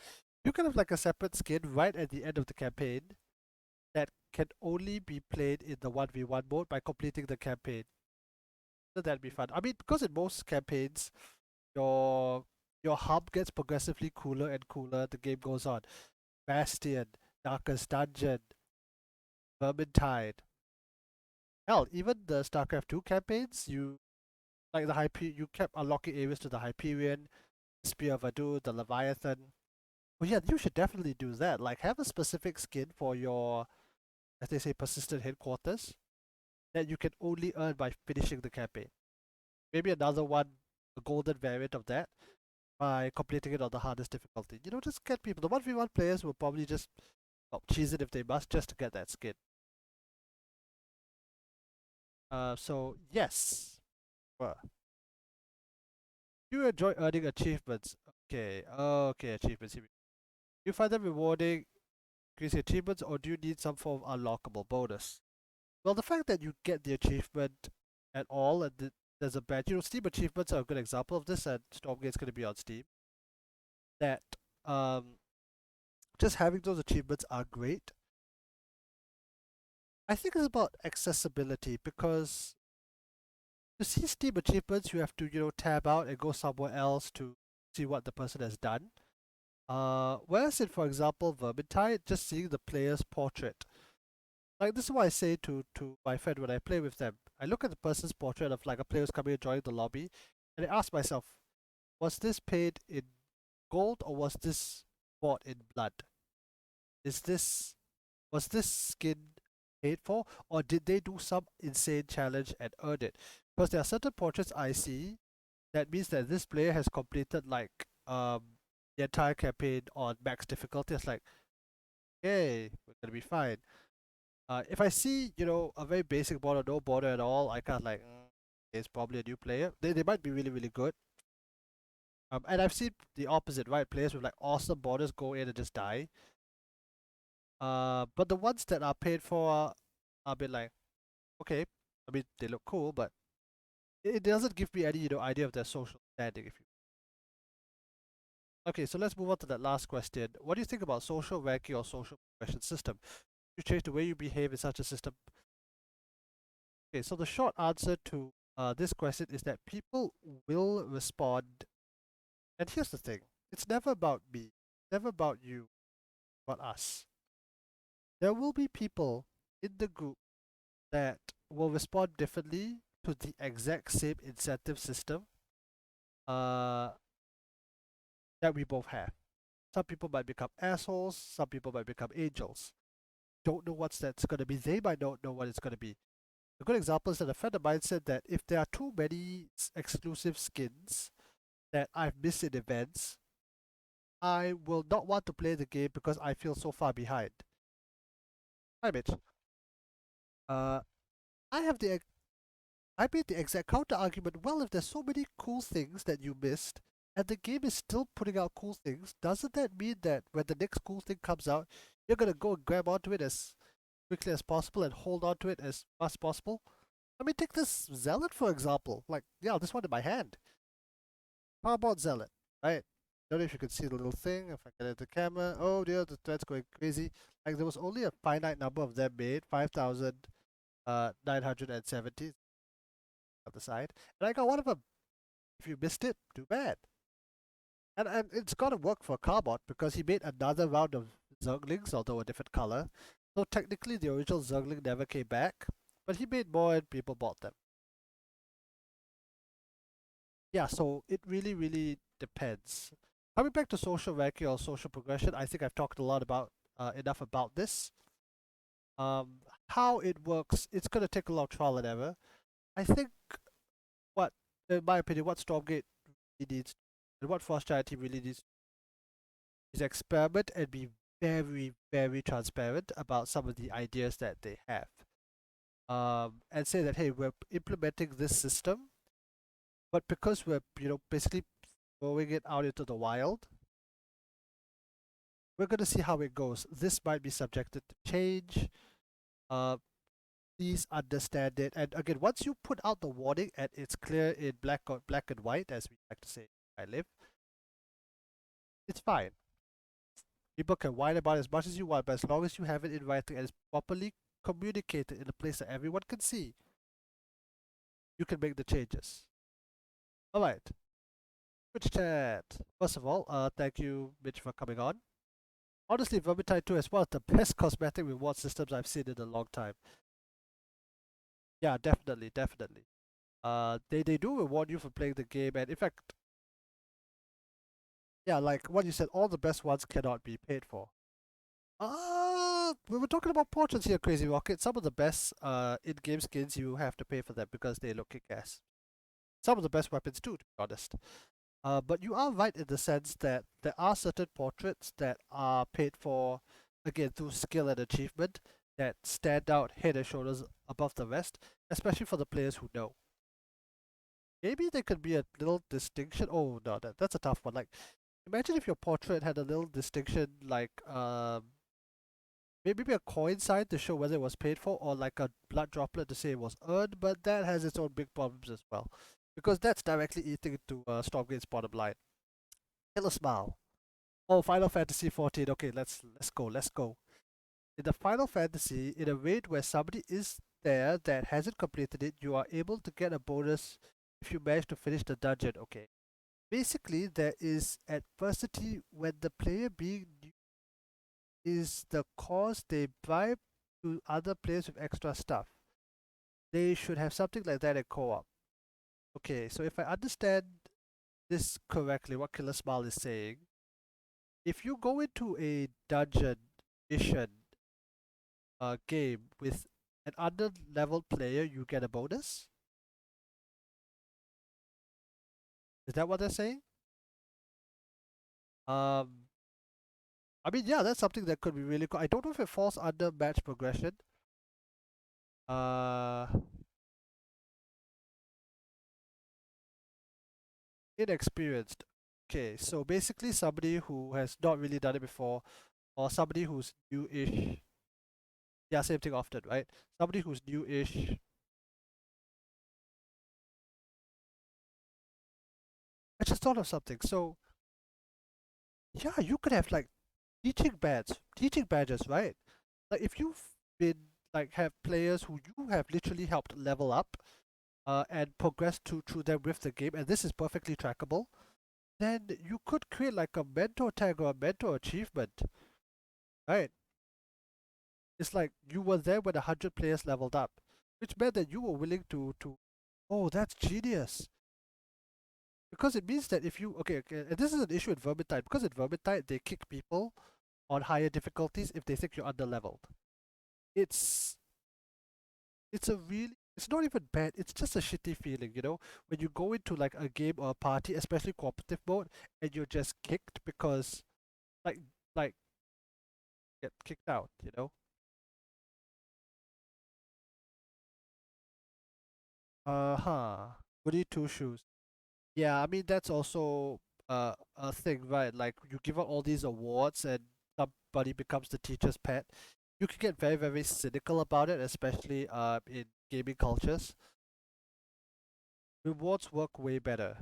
you can have like a separate skin right at the end of the campaign that can only be played in the 1v1 mode by completing the campaign. So that'd be fun. I mean, because in most campaigns, your your hub gets progressively cooler and cooler. The game goes on. Bastion, Darkest Dungeon, Vermintide. Hell, even the Starcraft 2 campaigns, you like the Hyperion, you kept unlocking areas to the Hyperion, Spear of Adu, the Leviathan. Well, yeah, you should definitely do that. Like, have a specific skin for your, as they say, persistent headquarters that you can only earn by finishing the campaign. Maybe another one, a golden variant of that, by completing it on the hardest difficulty. You know, just get people. The 1v1 players will probably just cheese it if they must just to get that skin. So yes. Well, you enjoy earning achievements. Okay, okay, achievements. Here we go. Do you find them rewarding, increase achievements, or do you need some form of unlockable bonus? Well, the fact that you get the achievement at all, and there's a badge, you know, Steam achievements are a good example of this, and Stormgate's going to be on Steam. That um, just having those achievements are great. I think it's about accessibility because to see Steam achievements, you have to, you know, tab out and go somewhere else to see what the person has done. Whereas in, for example, Vermintide, just seeing the player's portrait. Like this is what I say to my friend when I play with them. I look at the person's portrait of like a player who's coming and joining the lobby, and I ask myself, was this paid in gold or was this bought in blood? Is this Was this skin paid for, or did they do some insane challenge and earn it? Because there are certain portraits I see that means that this player has completed like the entire campaign on max difficulty. It's like, hey, we're gonna be fine. If I see, you know, a very basic border, no border at all, I can't like, it's probably a new player. They might be really, really good. And I've seen the opposite, right? Players with like awesome borders go in and just die. But the ones that are paid for are a bit like, okay, I mean, they look cool, but it doesn't give me any, you know, idea of their social standing. If you Okay, so let's move on to that last question. What do you think about social ranking or social progression system? You change the way you behave in such a system. Okay, so the short answer to this question is that people will respond. And here's the thing: it's never about me, never about you, but us. There will be people in the group that will respond differently to the exact same incentive system uh, that we both have. Some people might become assholes, some people might become angels. Don't know what that's going to be. They might not know what it's going to be. A good example is that a friend of mine said that if there are too many exclusive skins that I've missed in events, I will not want to play the game because I feel so far behind. Hi, Mitch. Uh, I have the I made the exact counter argument. Well, if there's so many cool things that you missed, and the game is still putting out cool things, doesn't that mean that when the next cool thing comes out, you're gonna go and grab onto it as quickly as possible and hold on to it as fast as possible? I mean, take this Zealot for example. Like, yeah, this one in my hand. How about Zealot, right? Don't know if you can see the little thing. If I get it the camera, oh dear, the thread's going crazy. Like, there was only a finite number of them made, 5,970 on the side, and I got one of them. If you missed it, too bad. And it's gotta work for Carbot because he made another round of Zerglings, although a different color. So technically, the original Zergling never came back, but he made more and people bought them. Yeah, so it really, really depends. Coming back to social ranking or social progression, I think I've talked a lot about enough about this. Um, how it works, it's gonna take a lot of trial and error. I think what, in my opinion, what Stormgate really needs and what Frost Charity really needs is experiment and be very, very transparent about some of the ideas that they have. And say that, hey, we're implementing this system, but because we're, basically throwing it out into the wild, we're going to see how it goes. This might be subjected to change. Uh, please understand it. And again, once you put out the warning and it's clear in black and white, as we like to say, I live, it's fine. People can whine about it as much as you want, but as long as you have it in writing and it's properly communicated in a place that everyone can see, you can make the changes. All right, Twitch chat. First of all, thank you, Mitch, for coming on. Honestly, Vermintide 2 is one of the best cosmetic reward systems I've seen in a long time. Yeah, definitely, definitely. They do reward you for playing the game, and in fact, yeah, like what you said, all the best ones cannot be paid for. We were talking about portraits here, Crazy Rocket. Some of the best in-game skins you have to pay for them because they look kick-ass. Some of the best weapons too, to be honest. But you are right in the sense that there are certain portraits that are paid for, again, through skill and achievement that stand out head and shoulders above the rest, especially for the players who know. Maybe there could be a little distinction. Oh no, that's a tough one. Like, imagine if your portrait had a little distinction, like maybe a coin sign to show whether it was paid for, or like a blood droplet to say it was earned. But that has its own big problems as well, because that's directly eating into Stormgate's bottom line. Killer smile. Oh, Final Fantasy 14. Okay, let's go. Let's go. In the Final Fantasy, in a raid where somebody is there that hasn't completed it, you are able to get a bonus if you manage to finish the dungeon. Okay. Basically, there is adversity when the player being new is the cause they bribe to other players with extra stuff. They should have something like that in co-op. Okay, so if I understand this correctly, what Killer Smile is saying, if you go into a dungeon mission game with an under level player, you get a bonus. Is that what they're saying? Um, I mean, yeah, that's something that could be really cool. I don't know if it falls under match progression. Uh, Inexperienced. Okay, so basically somebody who has not really done it before, or somebody who's new-ish. Yeah, same thing often, right? Somebody who's new-ish. I just thought of something. So yeah, you could have like teaching badges, right? Like if you've been like have players who you have literally helped level up, and progress through them with the game, and this is perfectly trackable, then you could create like a mentor tag or a mentor achievement, right? It's like you were there when 100 players leveled up, which meant that you were willing to. Oh, that's genius. Because it means that if you okay, and this is an issue in Vermintide because in Vermintide they kick people on higher difficulties if they think you're under leveled. It's it's not even bad. It's just a shitty feeling, when you go into like a game or a party, especially cooperative mode, and you're just kicked because like like get kicked out. Goody two shoes. Yeah, I mean that's also a thing, right? Like you give out all these awards and somebody becomes the teacher's pet. You can get very, very cynical about it, especially in gaming cultures. Rewards work way better.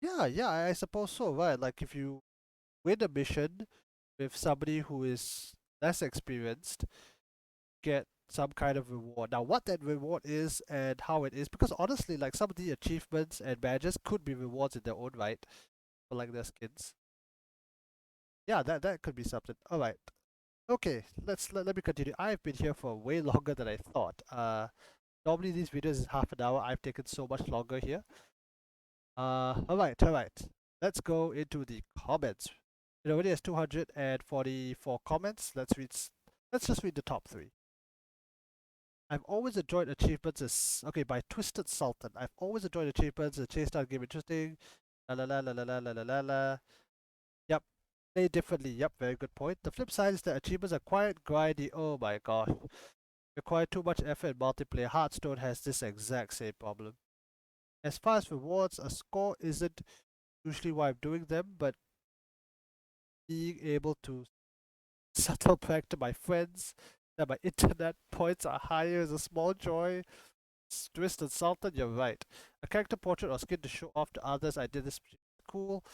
Yeah, yeah, I suppose so, right? Like if you win a mission with somebody who is less experienced, get some kind of reward. Now, what that reward is and how it is, because honestly, like some of the achievements and badges could be rewards in their own right for like their skins. Yeah, that could be something. All right. Okay, let me continue. I've been here for way longer than I thought. Normally these videos is half an hour. I've taken so much longer here. All right. Let's go into the comments. It already has 244 comments. Let's just read the top three. I've always enjoyed achievements as okay by Twisted Sultan. I've always enjoyed achievements. The chase down game interesting. La la la la la la la la la la. Yep. Play differently. Yep. Very good point. The flip side is that achievements are quite grindy. Oh my gosh. Require too much effort in multiplayer. Hearthstone has this exact same problem. As far as rewards, a score isn't usually why I'm doing them, but being able to subtle brag to my friends that my internet points are higher is a small joy. Twisted Sultan, you're right. A character portrait or skin to show off to others. I did this cool.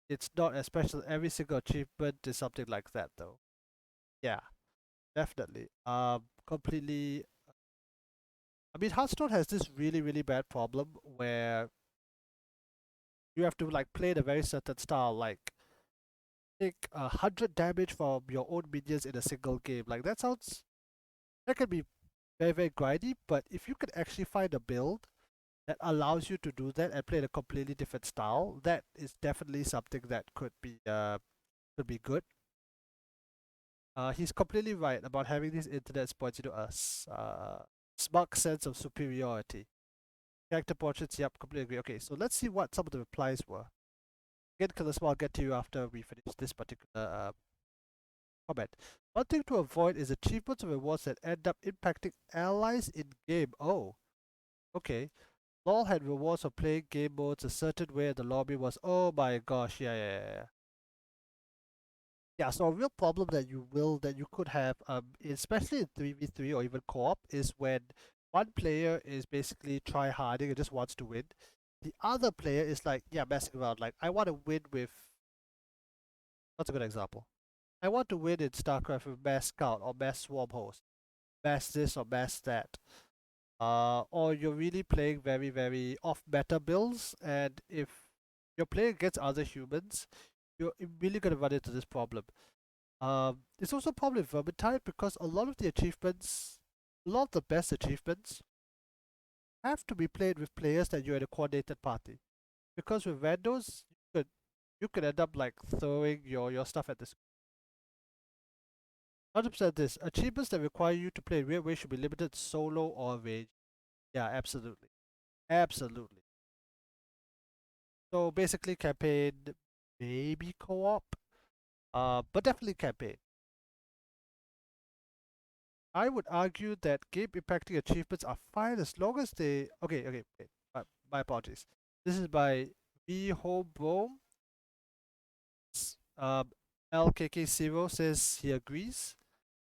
It's not as special. Every single achievement is something like that, though. Yeah, definitely. Completely. I mean, Hearthstone has this really, really bad problem where you have to like play the very certain style, like take 100 damage from your own minions in a single game. Like that can be very, very grindy. But if you could actually find a build that allows you to do that and play in a completely different style, that is definitely something that could be good. He's completely right about having these internet points into us. Smug sense of superiority. Character portraits, yep, completely agree. Okay, so let's see what some of the replies were. Again, Charisma, I'll get to you after we finish this particular comment. One thing to avoid is achievements or rewards that end up impacting allies in game. Oh, okay. LoL had rewards for playing game modes a certain way and the lobby was, oh my gosh, yeah. Yeah, so a real problem that you could have, especially in 3v3 or even co-op, is when one player is basically try harding and just wants to win. The other player is like, yeah, messing around. Like, I want to win with what's a good example? I want to win in Starcraft with Mass Scout or Mass Swarm Host, Mass this or Mass that. Or you're really playing very, very off meta builds, and if you're playing against other humans, you're really gonna run into this problem. It's also probably Vermintide because a lot of the achievements, a lot of the best achievements, have to be played with players that you're in a coordinated party. Because with randos, you could end up like throwing your stuff at this. 100% this achievements that require you to play in real way should be limited solo or range. Yeah, absolutely, absolutely. So basically, campaign, maybe co-op, but definitely campaign. I would argue that game impacting achievements are fine as long as they. Okay, wait. My apologies. This is by rehobam. Um, LKK0 says he agrees,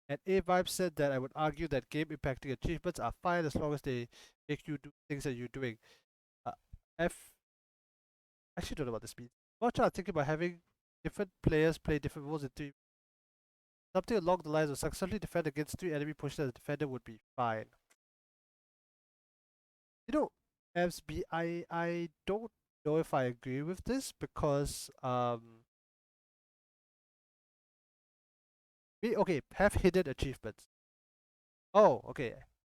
and A Vibe said that I would argue that game impacting achievements are fine as long as they make you do things that you're doing. Uh, F actually don't know what this means. Watch out, thinking about having different players play different roles in three. Something along the lines of successfully defend against three enemy pushes as a defender would be fine. You know, avsbe, I don't know if I agree with this because we okay have hidden achievements. Oh, okay.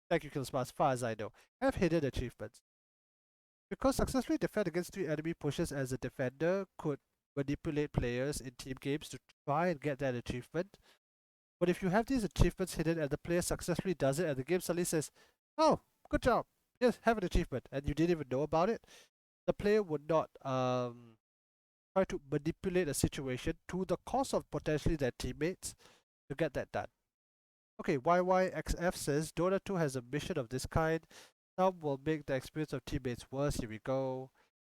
Thank you, Killsma. As far as I know, have hidden achievements because successfully defend against three enemy pushes as a defender could manipulate players in team games to try and get that achievement. But if you have these achievements hidden and the player successfully does it and the game suddenly says, "Oh, good job, yes, have an achievement," and you didn't even know about it, the player would not try to manipulate a situation to the cost of potentially their teammates to get that done. Okay, YYXF says Dota 2 has a mission of this kind. Some will make the experience of teammates worse. Here we go.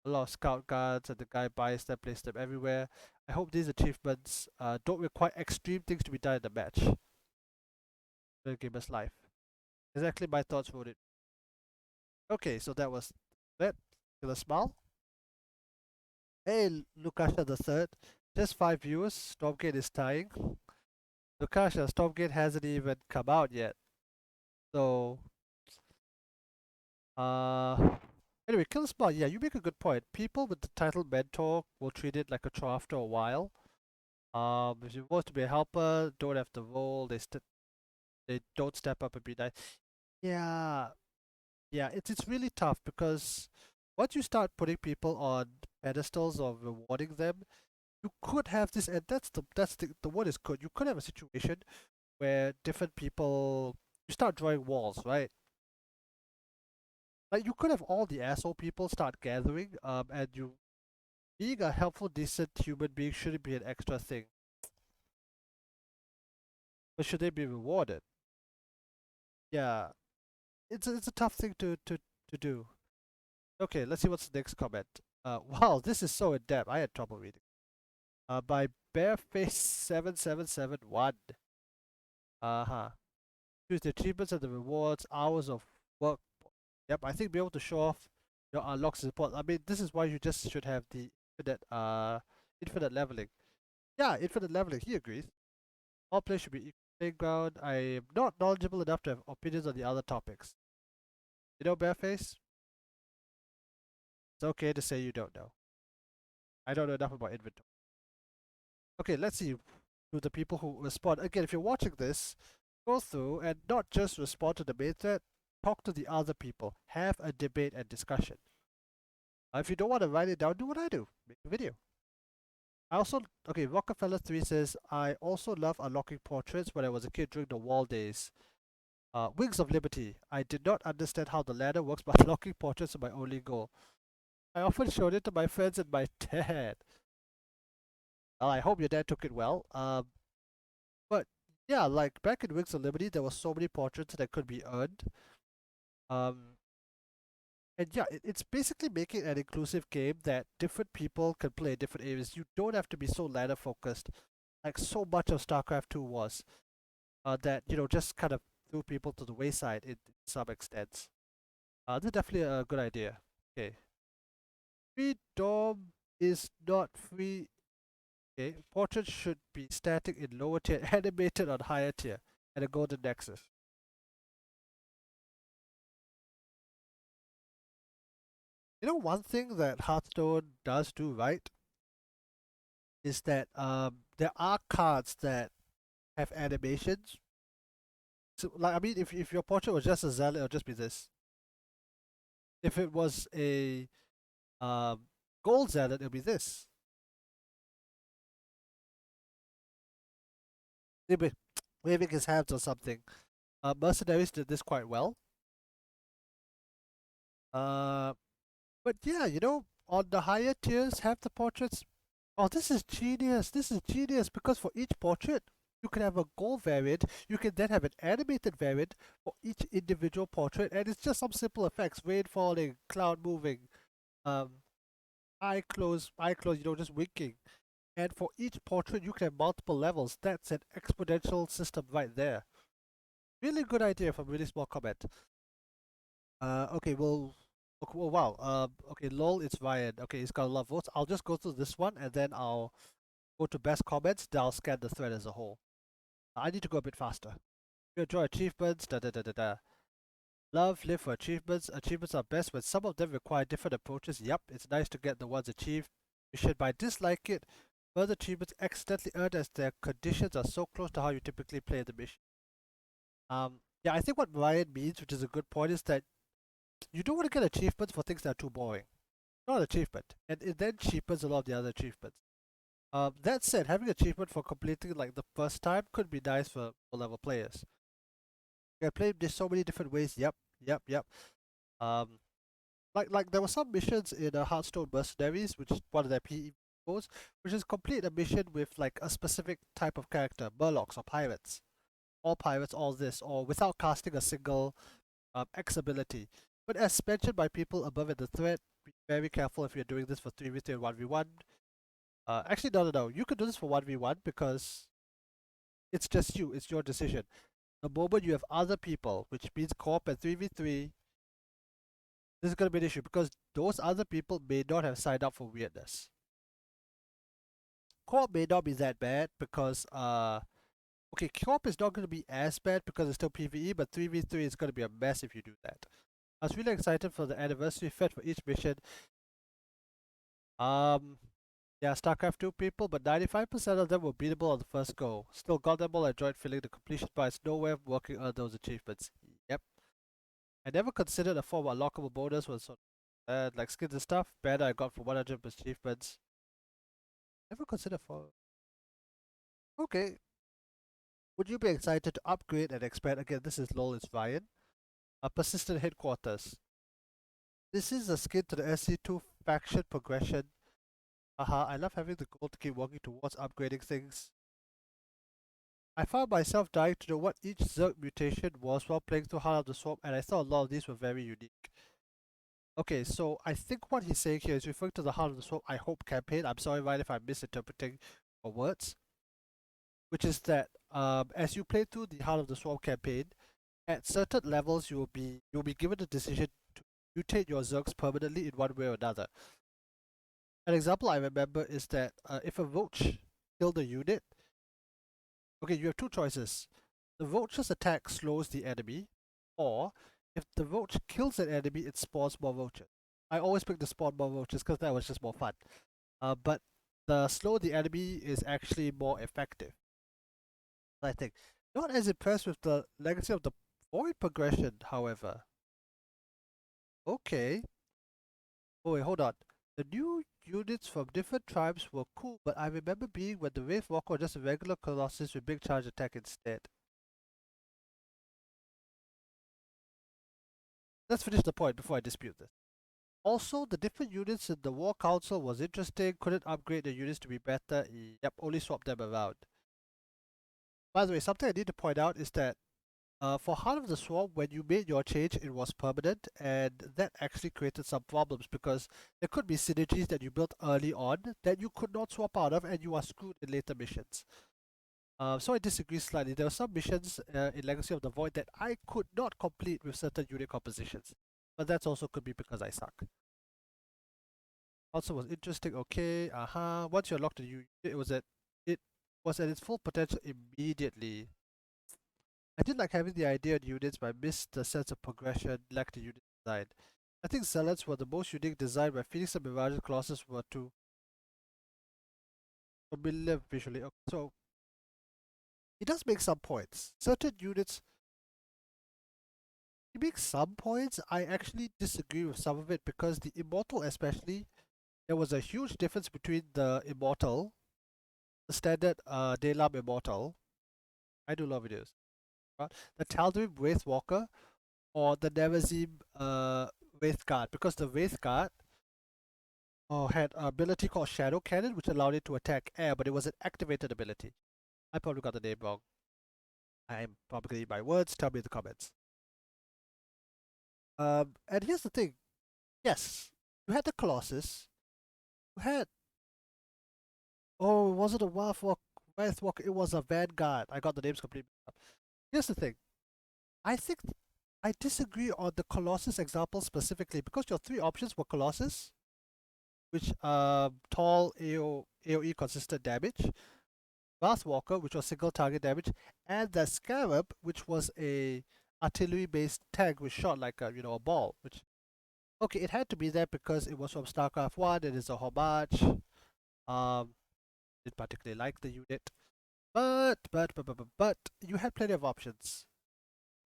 A lot of scout guards and the guy buys them, places them everywhere. I hope these achievements don't require extreme things to be done in the match. The gamer's life. Exactly my thoughts about it. Okay, so that was that. Killer smile. Hey, Lukasha the third. Just 5 viewers. Stormgate is tying. Lukasha, Stormgate hasn't even come out yet. So, anyway, Killer smile. Yeah, you make a good point. People with the title mentor will treat it like a chore after a while. If you're supposed to be a helper, don't have the role. They don't step up and be nice. Yeah, yeah. It's really tough because once you start putting people on pedestals or rewarding them, you could have this, and the word is could. You could have a situation where different people you start drawing walls, right? Like you could have all the asshole people start gathering, and you being a helpful, decent human being shouldn't be an extra thing, but should they be rewarded? Yeah, it's a tough thing to do. Okay, let's see what's the next comment. Wow, this is so in depth. I had trouble reading. By Bareface7771. Uh-huh. Choose the achievements and the rewards, hours of work. Yep, I think be able to show off your unlocks support. I mean, this is why you just should have the infinite leveling. Yeah, infinite leveling. He agrees. All players should be equal playground. I am not knowledgeable enough to have opinions on the other topics. You know, Bareface? It's okay to say you don't know. I don't know enough about inventory. Okay, let's see who the people who respond. Again, if you're watching this, go through and not just respond to the main thread, talk to the other people. Have a debate and discussion. If you don't want to write it down, do what I do. Make a video. I also, okay, Rockefeller3 says, I also love unlocking portraits when I was a kid during the wall days. Wings of Liberty. I did not understand how the ladder works, but unlocking portraits was my only goal. I often showed it to my friends and my dad. Well, I hope your dad took it well. But yeah, like back in Wings of Liberty, there were so many portraits that could be earned. Um, and yeah, it's basically making an inclusive game that different people can play in different areas. You don't have to be so ladder focused, like so much of StarCraft 2 was. That just kind of threw people to the wayside in some extent. This is definitely a good idea. Okay, freedom is not free. Okay, portraits should be static in lower tier, animated on higher tier, and a golden nexus. You know, one thing that Hearthstone does do right is that there are cards that have animations. So, like, I mean, if your portrait was just a zealot, it'll just be this. If it was a um, gold zealot, it'll be this. Maybe waving his hands or something. Mercenaries did this quite well. Uh, but yeah, on the higher tiers, have the portraits. Oh, this is genius! This is genius because for each portrait, you can have a gold variant. You can then have an animated variant for each individual portrait, and it's just some simple effects: rain falling, cloud moving, um, eye close, just winking. And for each portrait, you can have multiple levels. That's an exponential system right there. Really good idea from really small comment. Okay, well, okay, well, wow. Okay, LOLItsRyan. Okay, he's got a lot of votes. I'll just go through this one and then I'll go to best comments. Then I'll scan the thread as a whole. I need to go a bit faster. You enjoy achievements. Da da da da da. Love, live for achievements. Achievements are best when some of them require different approaches. Yep, it's nice to get the ones achieved. You should, by dislike it, further achievements accidentally earned as their conditions are so close to how you typically play the mission. Yeah, I think what Ryan means, which is a good point, is that you don't want to get achievements for things that are too boring. Not achievement, and it then cheapens a lot of the other achievements. That said, having achievement for completing like the first time could be nice for level players. You can play this so many different ways. Yep, yep, yep. Um, like there were some missions in Hearthstone Mercenaries, which is one of their PE goals, which is complete a mission with like a specific type of character, Murlocs or pirates. all pirates, all this, or without casting a single X ability. But as mentioned by people above in the thread, be very careful if you're doing this for 3v3 and 1v1. Actually, no. You could do this for 1v1 because it's just you, it's your decision. The moment you have other people, which means co-op and 3v3, this is going to be an issue because those other people may not have signed up for weirdness. Co-op may not be that bad because, okay, co-op is not going to be as bad because it's still PvE, but 3v3 is going to be a mess if you do that. I was really excited for the anniversary fed for each mission. Yeah, Starcraft 2 people, but 95% of them were beatable on the first go. Still got them all, I enjoyed filling the completion price, no way of working on those achievements. Yep. I never considered a form of unlockable bonus was sort of like skins and stuff. Better I got for 100 achievements. Never considered for. Okay. Would you be excited to upgrade and expand? Again, this is LOLItsRyan. A persistent headquarters. This is a skin to the SC2 faction progression. I love having the goal to keep working towards upgrading things. I found myself dying to know what each Zerg mutation was while playing through Heart of the Swamp, and I thought a lot of these were very unique. Okay, so I think what he's saying here is referring to the Heart of the Swamp, I hope campaign. I'm sorry, Ryan, if I'm misinterpreting your words. Which is that as you play through the Heart of the Swamp campaign, at certain levels you'll be given the decision to mutate your Zergs permanently in one way or another. An example I remember is that if a roach killed a unit, okay, you have two choices. The roach's attack slows the enemy, or if the roach kills an enemy, it spawns more roaches. I always pick the spawn more roaches because that was just more fun. But the slow the enemy is actually more effective, I think. Not as impressed with the legacy of the void progression, however. Okay. Oh wait, hold on. The new units from different tribes were cool, but I remember being when the Wraith Walker was just a regular Colossus with big charge attack instead. Let's finish the point before I dispute this. Also, the different units in the War Council was interesting. Couldn't upgrade the units to be better. Yep, only swap them around. By the way, something I need to point out is that for Heart of the Swarm, when you made your change, it was permanent, and that actually created some problems because there could be synergies that you built early on that you could not swap out of, and you are screwed in later missions. So I disagree slightly. There were some missions in Legacy of the Void that I could not complete with certain unit compositions, but that also could be because I suck. Also was interesting. Okay, Once you unlocked the unit, it was at its full potential immediately. I did like having the idea of units, but I missed the sense of progression, lacked the unit design. I think Zealots were the most unique design, but Phoenix and Mirage Colossus were too familiar visually. Okay, so he does make some points. Certain units, he makes some points. I actually disagree with some of it because the Immortal especially, there was a huge difference between the Immortal, the standard Daylam Immortal. I do love videos. The Tal'Darim Wraith Walker or the Nerazim Wraith Guard, because the Wraith Guard had an ability called Shadow Cannon, which allowed it to attack air, but it was an activated ability. I probably got the name wrong. I'm probably my words. Tell me in the comments. And here's the thing. Yes, you had the Colossus. You had was it a Wraith Walker? It was a Vanguard. I got the names completely up. Here's the thing. I think I disagree on the Colossus example specifically because your three options were Colossus, which tall AoE consistent damage, Wrathwalker, which was single target damage, and the Scarab, which was a artillery based tank which shot like a ball. Which okay, it had to be there because it was from StarCraft 1. It is a homage. Didn't particularly like the unit, but you had plenty of options.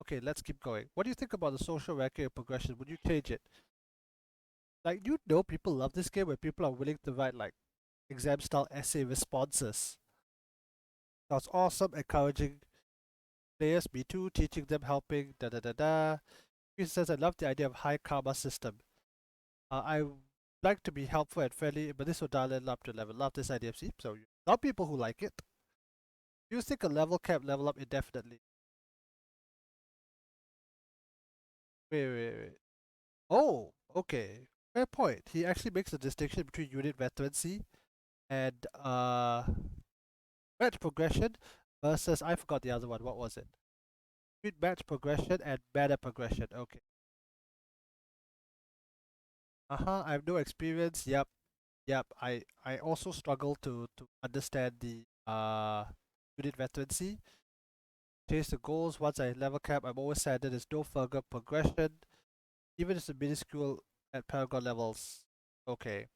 Okay, let's keep going. What do you think about the social ranking and progression? Would you change it? Like, people love this game where people are willing to write like exam style essay responses. That's awesome, encouraging players, me too, teaching them, helping, da da da da. He says, I love the idea of high karma system. I like to be helpful and friendly, but this will dial it up to level. Love this idea of sleep, so a lot of people who like it. You think a level cap level up indefinitely. Wait. Oh, okay. Fair point. He actually makes a distinction between unit veterancy and match progression versus I forgot the other one. What was it? Between match progression and meta progression. Okay. I have no experience. Yep. I also struggle to understand the unit veterancy. Chase the goals. Once I level cap, I'm always sad that there's no further progression. Even if it's minuscule at Paragon levels. Okay.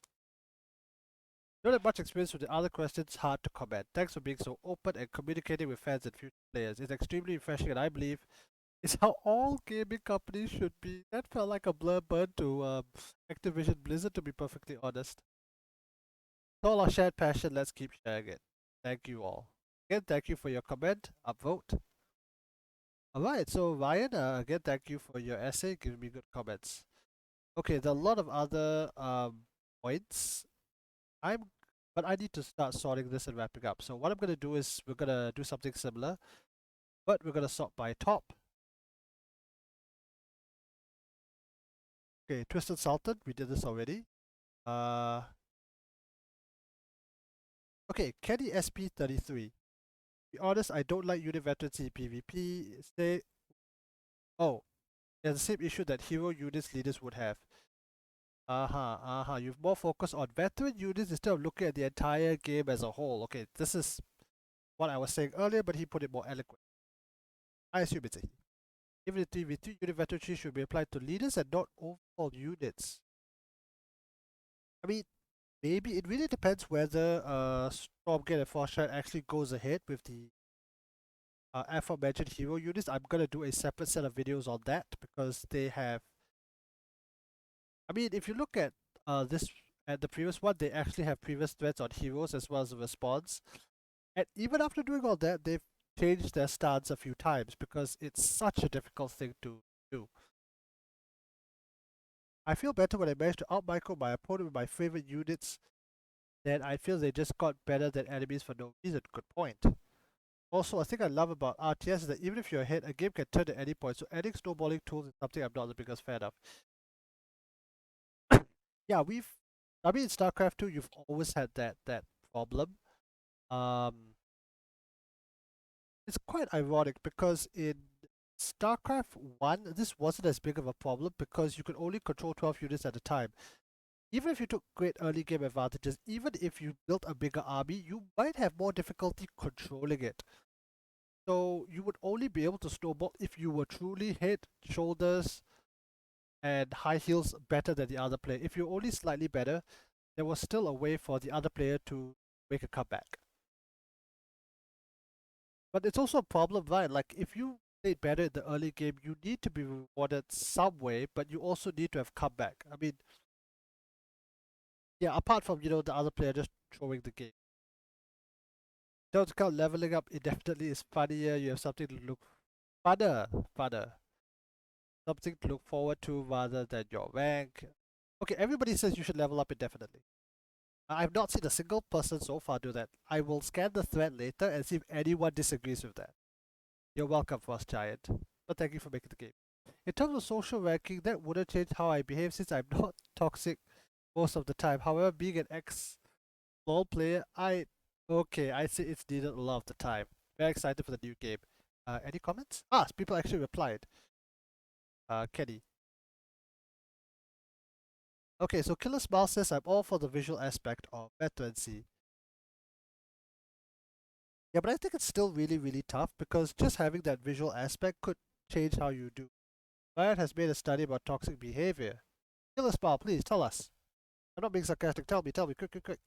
Don't have much experience with the other questions, hard to comment. Thanks for being so open and communicating with fans and future players. It's extremely refreshing and I believe it's how all gaming companies should be. That felt like a blur burn to Activision Blizzard, to be perfectly honest. It's all our shared passion, let's keep sharing it. Thank you all. Again, thank you for your comment, upvote. Alright, so Ryan, again, thank you for your essay, giving me good comments. Okay, there are a lot of other points. But I need to start sorting this and wrapping up. So what I'm gonna do is we're gonna do something similar, but we're gonna sort by top. Okay, Twisted Sultan, we did this already. Okay, Kenny SP33. To be honest, I don't like unit veterancy PvP. Oh, there's the same issue that hero units leaders would have. You've more focus on veteran units instead of looking at the entire game as a whole. Okay, this is what I was saying earlier, but he put it more eloquent. I assume it's a he. Even in 3v3, unit veterancy should be applied to leaders and not overall units. I mean, maybe it really depends whether Stormgate and Frostshine actually goes ahead with the aforementioned hero units. I'm gonna do a separate set of videos on that because they have. I mean, if you look at the previous one, they actually have previous threads on heroes as well as a response. And even after doing all that, they've changed their stance a few times because it's such a difficult thing to do. I feel better when I manage to out-micro my opponent with my favorite units. Then I feel they just got better than enemies for no reason. Good point. Also, a thing I love about RTS is that even if you're ahead, a game can turn at any point. So adding snowballing tools is something I'm not the biggest fan of. Yeah, I mean, in Starcraft 2, you've always had that problem. Um, it's quite ironic because in StarCraft 1, this wasn't as big of a problem because you could only control 12 units at a time. Even if you took great early game advantages, even if you built a bigger army, you might have more difficulty controlling it. So you would only be able to snowball if you were truly head, shoulders, and high heels better than the other player. If you're only slightly better, there was still a way for the other player to make a comeback. But it's also a problem, right? Like if you played better in the early game, you need to be rewarded some way, but you also need to have comeback. I mean, yeah, apart from the other player just throwing the game. Don't count leveling up indefinitely is funnier. You have something to look funner, something to look forward to rather than your rank. Okay, everybody says you should level up indefinitely. I've not seen a single person so far do that. I will scan the thread later and see if anyone disagrees with that. You're welcome, Frost Giant. But thank you for making the game. In terms of social ranking, that wouldn't change how I behave since I'm not toxic most of the time. However, being an ex-LOL player, I see it's needed a lot of the time. Very excited for the new game. Any comments? People actually replied. Kenny. Okay, so Killer Smile says I'm all for the visual aspect of veterancy. Yeah, but I think it's still really, really tough because just having that visual aspect could change how you do. Riot has made a study about toxic behavior. Killer Smile, please tell us. I'm not being sarcastic. Tell me, quick.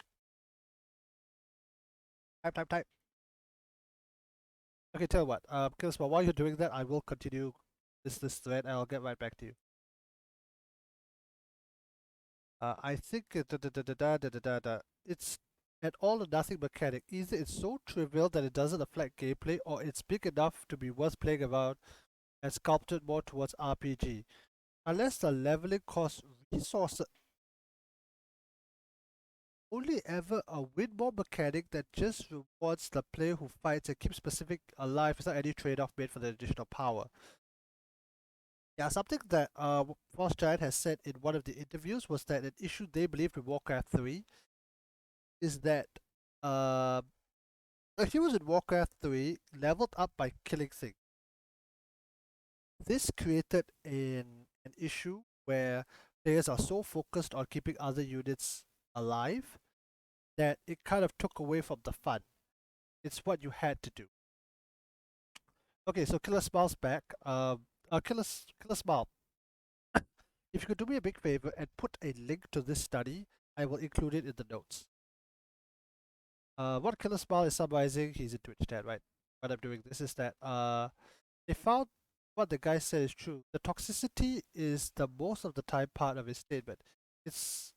Type. Okay, tell you what. Killer Smile, while you're doing that, I will continue this thread and I'll get right back to you. I think it's an all or nothing mechanic. Either it's so trivial that it doesn't affect gameplay, or it's big enough to be worth playing around and sculpted more towards RPG. Unless the leveling costs resources, only ever a win more mechanic that just rewards the player who fights and keeps specific alive without any trade-off made for the additional power. Yeah, something that Frost Giant has said in one of the interviews was that an issue they believed with Warcraft 3 is that uh, the heroes in Warcraft 3 leveled up by killing things. This created an issue where players are so focused on keeping other units alive that it kind of took away from the fun. It's what you had to do. Okay, so Killer Smile's back. Killer Smile, if you could do me a big favor and put a link to this study, I will include it in the notes. What Killer Smile is summarizing, he's in Twitch chat, right? What I'm doing this is that they found what the guy said is true. The toxicity is the most of the time part of his statement. It's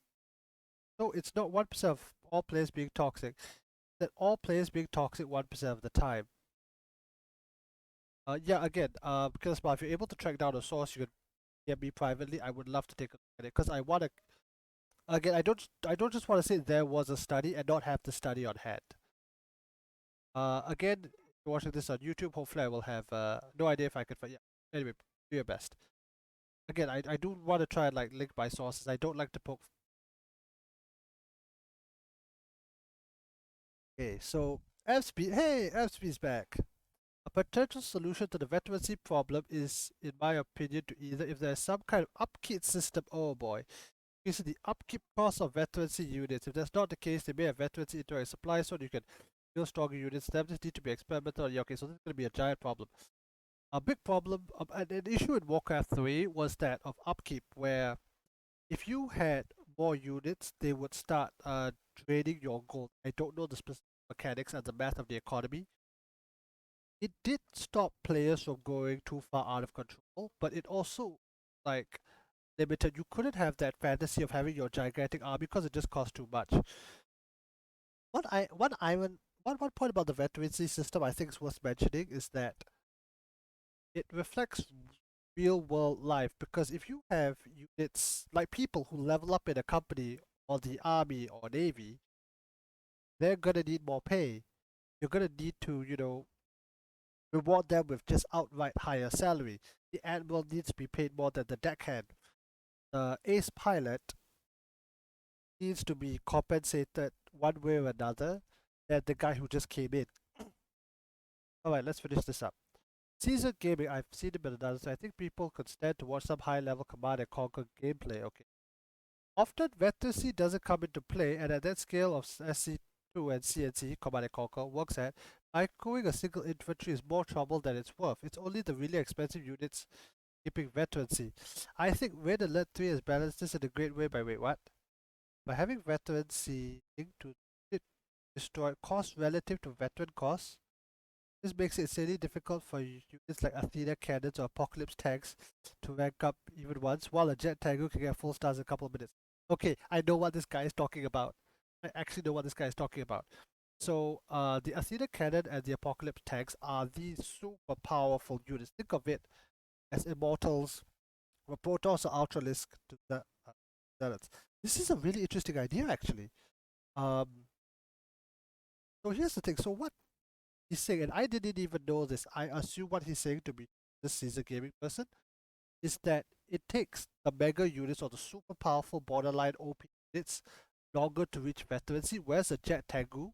it's not 1% of all players being toxic. That all players being toxic 1% of the time. Yeah, again, Killer Smile, if you're able to track down a source, you could get me privately. I would love to take a look at it because I want to. Again, I don't just want to say there was a study and not have the study on hand. Again, if you're watching this on YouTube, hopefully I will have no idea if I could find. Yeah. Anyway, do your best. Again, I do want to try and like link my sources. I don't like to poke. Okay, so avsbe, hey, avsbe's back. A potential solution to the veterancy problem is, in my opinion, to either if there's some kind of upkeep system. Oh boy. Is the upkeep cost of veterancy units. If that's not the case, they may have veterancy into a supply so you can build stronger units. That just need to be experimental. Yeah, okay, so this is going to be a giant problem. A big problem, an issue in Warcraft 3 was that of upkeep, where if you had more units, they would start draining your gold. I don't know the specific mechanics and the math of the economy. It did stop players from going too far out of control, but it also like limited. You couldn't have that fantasy of having your gigantic army because it just cost too much. One point about the veterancy system I think is worth mentioning is that it reflects real world life because if you have units like people who level up in a company or the army or navy, they're gonna need more pay. You're gonna need to, reward them with just outright higher salary. The admiral needs to be paid more than the deckhand. The ace pilot needs to be compensated one way or another than the guy who just came in. Alright, let's finish this up. Seasoned gaming, I've seen him in another, so I think people could stand to watch some high level command and conquer gameplay. Okay. Often veterancy doesn't come into play, and at that scale of SC2 and CNC, command and conquer, works at, microing a single infantry is more trouble than it's worth. It's only the really expensive units keeping veterancy. I think Raid Alert 3 has balanced this in a great way by wait, what? By having veterancy linked to destroy cost relative to veteran costs. This makes it insanely difficult for units like Athena cannons or Apocalypse tanks to rank up even once, while a jet tango can get full stars in a couple of minutes. Okay, I know what this guy is talking about. I actually know what this guy is talking about. So, the Athena cannon and the Apocalypse tanks are these super powerful units. Think of it as immortals, or Protoss or Ultralisk to the Zealots. This is a really interesting idea, actually. Um, so here's the thing. So what he's saying, and I didn't even know this. I assume what he's saying to be this seasoned gaming person is that it takes the mega units or the super powerful borderline OP units longer to reach veterancy, whereas a Jet Tengu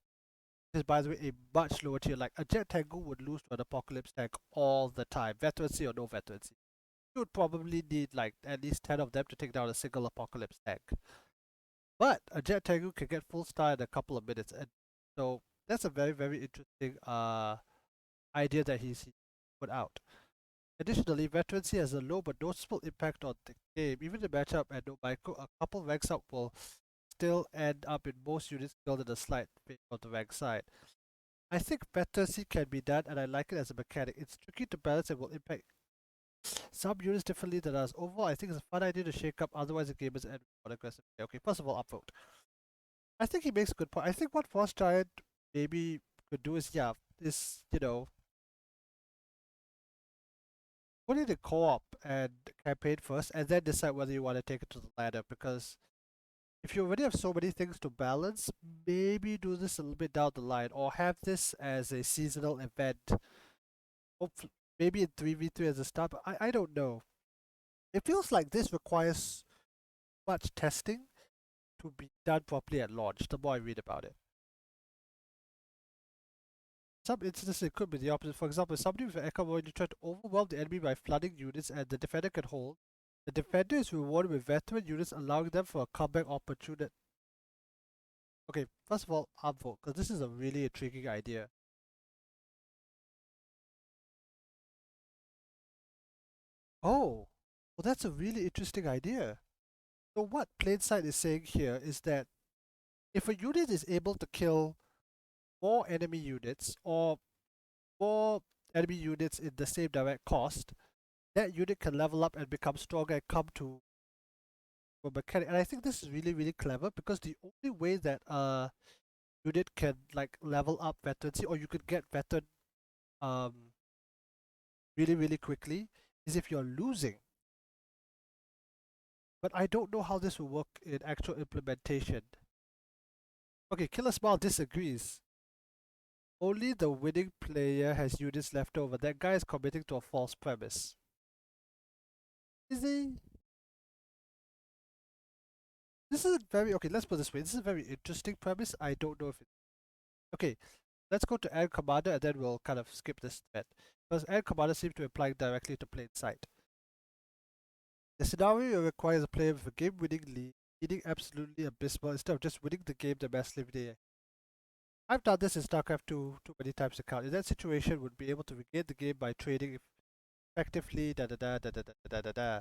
is, by the way, a much lower tier. Like a Jet Tengu would lose to an Apocalypse tank all the time, veterancy or no veterancy. You would probably need like at least 10 of them to take down a single Apocalypse tank. But a Jet Tengu can get full star in a couple of minutes, and so that's a very, very interesting idea that he's put out. Additionally, veterancy has a low but noticeable impact on the game. Even in matchup and no micro, a couple ranks up will still end up in most units killed in a slight favor of the rank side. I think veterancy can be done and I like it as a mechanic. It's tricky to balance and will impact some units differently than others. Overall, I think it's a fun idea to shake up, otherwise the game is end more aggressive. Okay, first of all, upvote. I think he makes a good point. I think what Frost Giant maybe could do is, yeah, put it in co-op and campaign first, and then decide whether you want to take it to the ladder. Because if you already have so many things to balance, maybe do this a little bit down the line, or have this as a seasonal event. Hopefully, maybe in 3v3 as a start. But I don't know. It feels like this requires much testing to be done properly at launch, the more I read about it. Some instances it could be the opposite. For example, if somebody with an echo mode, you try to overwhelm the enemy by flooding units and the defender can hold. The defender is rewarded with veteran units, allowing them for a comeback opportunity. Okay, first of all, upvote, because this is a really intriguing idea. Oh, well, that's a really interesting idea. So what Plainsight is saying here is that if a unit is able to kill more enemy units or more enemy units in the same direct cost, that unit can level up and become stronger and come to a mechanic. And I think this is really, really clever because the only way that unit can like level up veterancy or you could get veteran um really, really quickly is if you're losing. But I don't know how this will work in actual implementation. Okay, Killer Smile disagrees. Only the winning player has units left over. That guy is committing to a false premise. Is he? This is a very okay. Let's put it this way. This is a very interesting premise. I don't know if it. Okay, let's go to Air Commander and then we'll kind of skip this thread because Air Commander seems to imply directly to plain sight. The scenario requires a player with a game-winning lead, leading absolutely abysmal instead of just winning the game domestically. I've done this in Starcraft too many times to count. In that situation, would be able to regain the game by trading effectively. Da da da da da da da da da.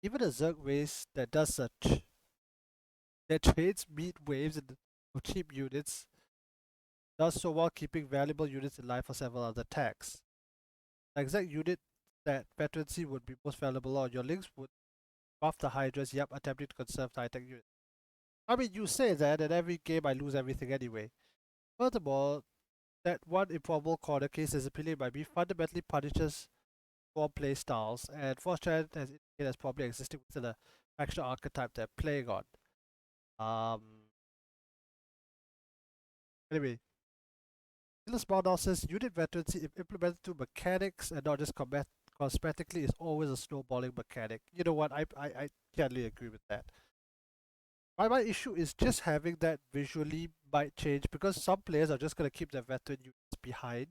Even a Zerg race that does such, that trades meat waves and of cheap units, does so while keeping valuable units in life for several other attacks. The exact unit that veterancy would be most valuable on, your links would buff the Hydras, yep, attempting to conserve the high-tech unit. I mean, you say that, and every game I lose everything anyway. Furthermore, that one improbable corner case is appealing by me fundamentally punishes swarm play styles, and Frost Giant has indicated as probably existing within a factional archetype they're playing on. Um. Anyway, Killer Small says unit veterancy, if implemented through mechanics and not just combat cosmetically, is always a snowballing mechanic. You know what? I totally agree with that. My issue is just having that visually might change because some players are just gonna keep their veteran units behind.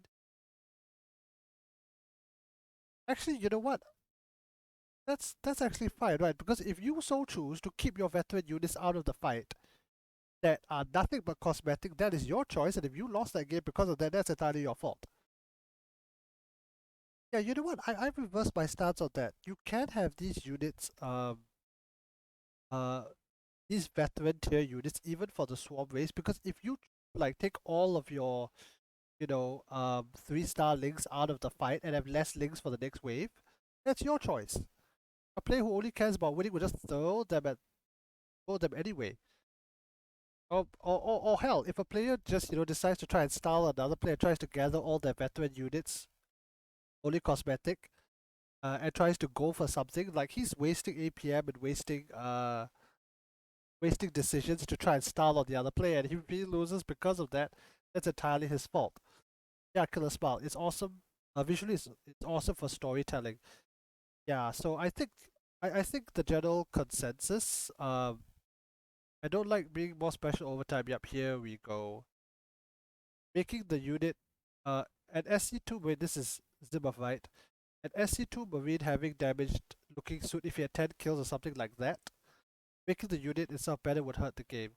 Actually, you know what? That's actually fine, right? Because if you so choose to keep your veteran units out of the fight that are nothing but cosmetic, that is your choice, and if you lost that game because of that, that's entirely your fault. Yeah, you know what? I've reversed my stance on that. You can have these units, uh, these veteran tier units, even for the swarm race, because if you like take all of your, 3-star links out of the fight and have less links for the next wave, that's your choice. A player who only cares about winning will just throw them anyway. Or hell, if a player just decides to try and style another player, tries to gather all their veteran units, only cosmetic, and tries to go for something like he's wasting APM and wasting decisions to try and style on the other player, and if he loses because of that, that's entirely his fault. Yeah, Killer Smile, it's awesome. Visually, it's awesome for storytelling. Yeah, so I think the general consensus. I don't like being more special overtime. Yep, here we go. Making the unit an SC2 Marine, this is Zimov, right? An SC2 Marine having damaged looking suit if he had 10 kills or something like that. Making the unit itself better would hurt the game.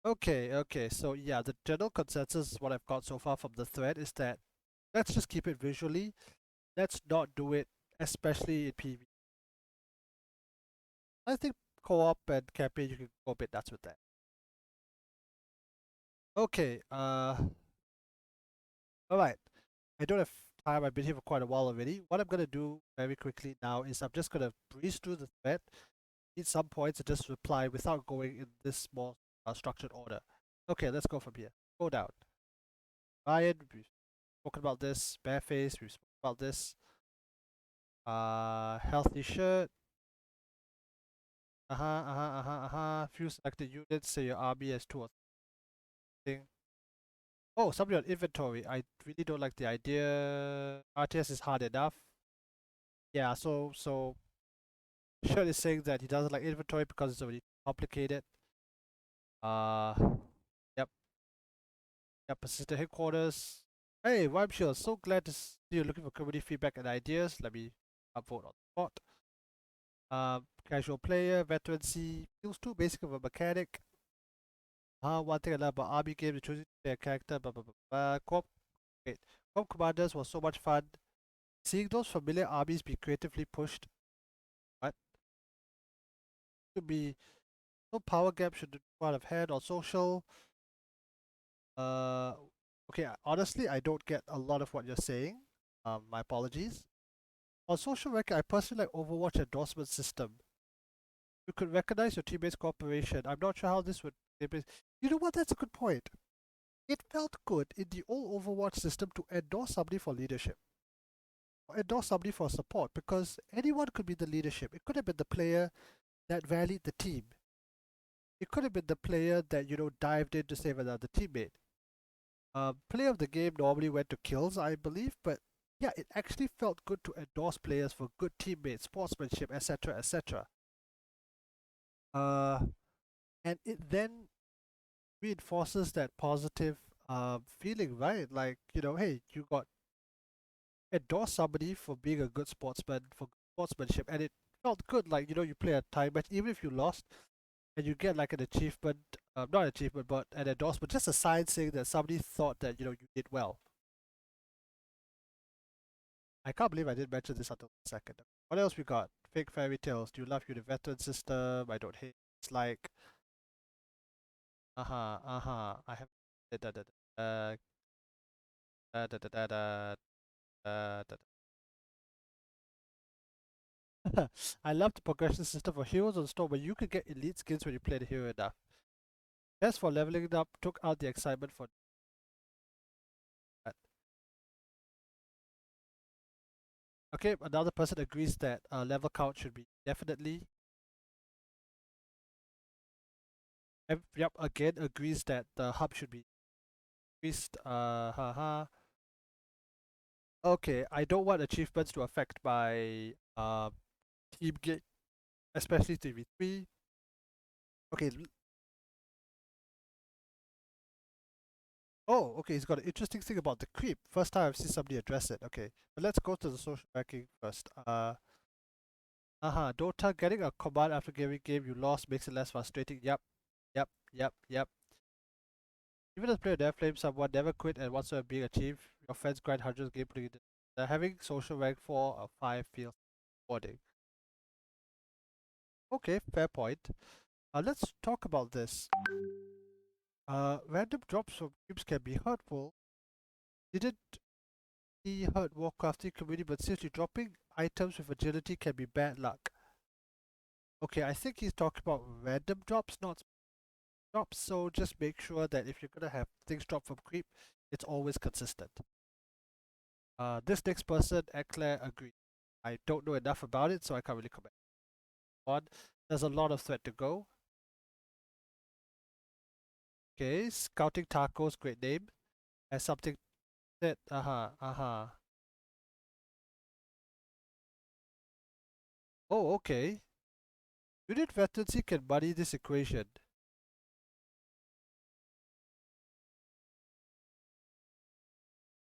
Okay, so yeah, the general consensus, what I've got so far from the thread is that let's just keep it visually. Let's not do it, especially in PvP. I think co-op and campaign, you can go a bit nuts with that. Okay, alright. I don't have time, I've been here for quite a while already. What I'm gonna do very quickly now is I'm just gonna breeze through the thread, need some points and just reply without going in this more structured order. Okay, let's go from here. Go down. Ryan, we've spoken about this. Bareface, we've spoken about this. Healthy shirt. Few selected units, say your army has 2 or 3. Oh, somebody on inventory. I really don't like the idea. RTS is hard enough. Yeah, so Shirt is saying that he doesn't like inventory because it's already complicated. Uh, yep, yep. Assistant headquarters. Hey, Wyrmshield, so glad to see you looking for community feedback and ideas. Let me upvote on the spot. Casual player, veterancy, feels too basic of a mechanic. One thing I love about RB games is choosing their character. Blah blah blah. Wait, Co-op Commanders was so much fun. Seeing those familiar armies be creatively pushed. What should be no power gap should be out of hand or social. Uh, okay. Honestly, I don't get a lot of what you're saying. My apologies. On social record, I personally like Overwatch endorsement system. You could recognize your teammates' cooperation. I'm not sure how this would. You know what? That's a good point. It felt good in the old Overwatch system to endorse somebody for leadership or endorse somebody for support because anyone could be the leadership. It could have been the player that rallied the team. It could have been the player that dived in to save another teammate. Play of the game normally went to kills, I believe, but yeah, it actually felt good to endorse players for good teammates, sportsmanship, etc., etc. Uh, and it then reinforces that positive feeling, right? Like hey, you got endorse somebody for being a good sportsman for sportsmanship, and it felt good. Like you play a time match, even if you lost, and you get like an achievement, not an achievement, but an endorsement, just a sign saying that somebody thought that you did well. I can't believe I didn't mention this until the second. What else we got? Fake fairy tales. Do you love your veteran system? I don't hate. It's like, I have. Da, da, da, da, da, da, da, da, da, da, da. I love the progression system for heroes on Storm, where you could get elite skins when you play the hero enough. As for leveling it up, took out the excitement for that. Okay, another person agrees that level count should be definitely. Yep, again agrees that the hub should be increased. Haha. Okay, I don't want achievements to affect my team game, especially 3v3. Okay. Oh, okay. He's got an interesting thing about the creep. First time I've seen somebody address it. Okay, but let's go to the social ranking first. Dota getting a command after giving game you lost makes it less frustrating. Yep, yep, yep, yep. Even as player never flame someone, never quit, and whatsoever being achieved, your friends grind hundreds of gameplay. Having social rank 4 or 5 feels rewarding. Okay, fair point. Let's talk about this. Random drops from cubes can be hurtful. Didn't he hurt Warcrafting community, but seriously, dropping items with agility can be bad luck. Okay, I think he's talking about random drops, not drops, so just make sure that if you're gonna have things drop from creep, it's always consistent. This next person, Eclair, agreed. I don't know enough about it, so I can't really comment on. There's a lot of thread to go. Okay, Scouting Tacos, great name. Has something that, Oh, okay. Unit veterancy can muddy this equation.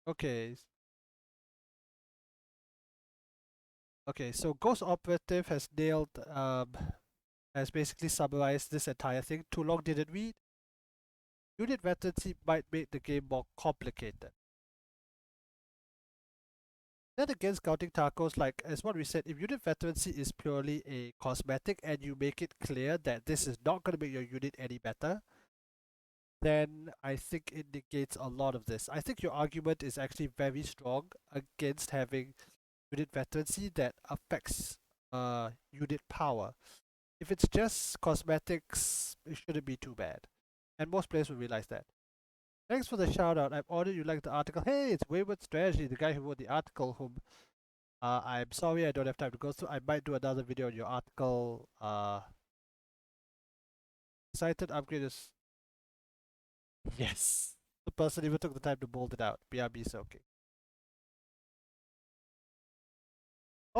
Okay, okay. So Ghost Operative has basically summarized this entire thing. Too long didn't read. Unit veterancy might make the game more complicated. Then again, scouting tacos, like as what we said, if unit veterancy is purely a cosmetic and you make it clear that this is not going to make your unit any better, then I think it negates a lot of this. I think your argument is actually very strong against having unit veterancy that affects unit power. If it's just cosmetics, it shouldn't be too bad. And most players will realize that. Thanks for the shout out. I've ordered you like the article. Hey, it's Wayward Strategy, the guy who wrote the article, whom I'm sorry I don't have time to go through. I might do another video on your article. Cited upgrade is yes. The person even took the time to bold it out. BRB is okay.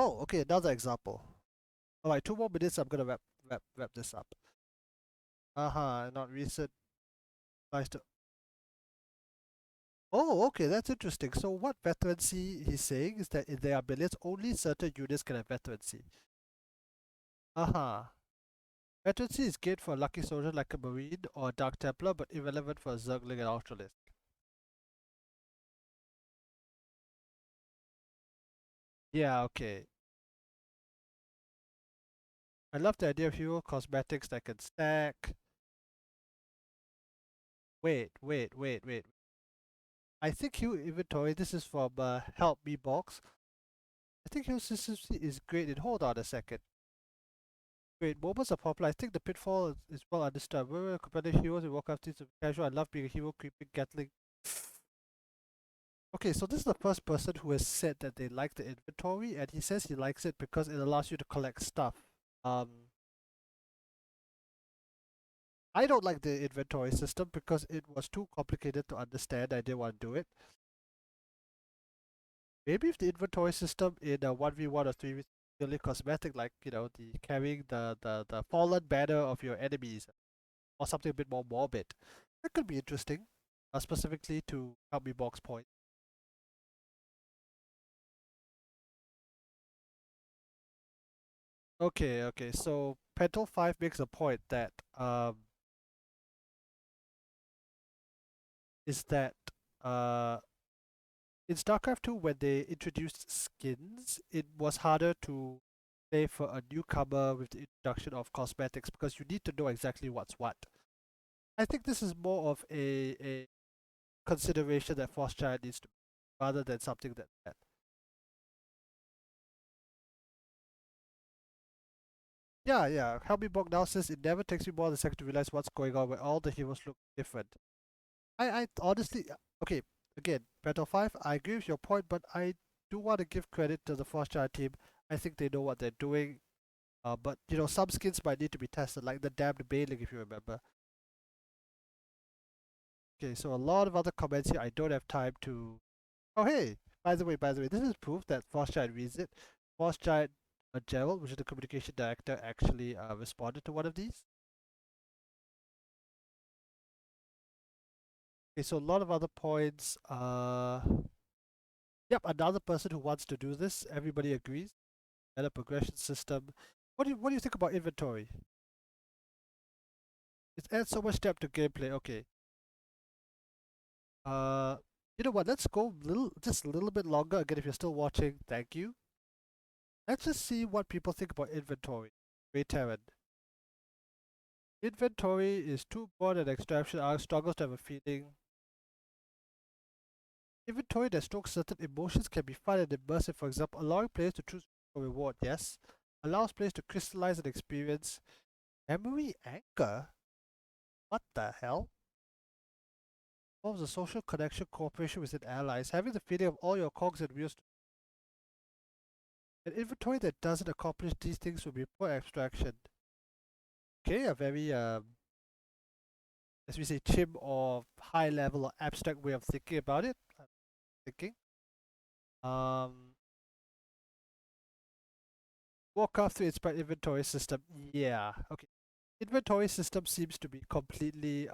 Oh, okay, another example. Alright, 2 more minutes, I'm gonna wrap this up. Not recent. Nice to. Oh, okay, that's interesting. So what veterancy he's saying is that in their abilities, only certain units can have veterancy. Uh-huh. Veterancy is good for a lucky soldier like a Marine or a Dark Templar, but irrelevant for a Zergling and Ultralisk. Yeah, okay. I love the idea of hero cosmetics that can stack. Wait. I think hero inventory, this is from halpmbogs. I think hero consistency is great. And hold on a second. Great, moments are popular. I think the pitfall is well understood. We're competitive heroes in Warcraft teams of casual. I love being a hero, creeping, Gatling. Okay, so this is the first person who has said that they like the inventory, and he says he likes it because it allows you to collect stuff. Um, I don't like the inventory system because it was too complicated to understand. I didn't want to do it. Maybe if the inventory system in a 1v1 or 3v purely cosmetic, like the carrying the fallen banner of your enemies, or something a bit more morbid, that could be interesting. Specifically to help me box point. Okay. So Pental 5 makes a point that is that uh in StarCraft 2 when they introduced skins, it was harder to play for a newcomer with the introduction of cosmetics because you need to know exactly what's what. I think this is more of a consideration that Frost Giant needs to, rather than something that. Yeah. Help me Bog now says it never takes me more than a second to realize what's going on when all the heroes look different. I honestly, okay, again, Battle 5, I agree with your point, but I do want to give credit to the Frost Giant team. I think they know what they're doing. But some skins might need to be tested, like the damned Bailing, if you remember. Okay, so a lot of other comments here. I don't have time to. Oh hey, by the way, this is proof that Frost Giant reads it. Frost Giant Gerald, which is the communication director, actually responded to one of these. Okay, so a lot of other points. Yep, another person who wants to do this. Everybody agrees. Better progression system. What do you think about inventory? It adds so much depth to gameplay. Okay. Uh, you know what? Let's go just a little bit longer. Again, if you're still watching, thank you. Let's just see what people think about inventory. Great Terran. Inventory is too broad an extraction. I struggles to have a feeling. Inventory that stokes certain emotions can be fun and immersive. For example, allowing players to choose a reward. Yes. Allows players to crystallize an experience. Memory anchor. What the hell? Forms a social connection, cooperation with allies, having the feeling of all your cogs and wheels. An inventory that doesn't accomplish these things will be poor abstraction. Okay, a very as we say, chim or high level or abstract way of thinking about it. I'm thinking. Um, Warcraft 3 inspired inventory system. Yeah. Okay. Inventory system seems to be completely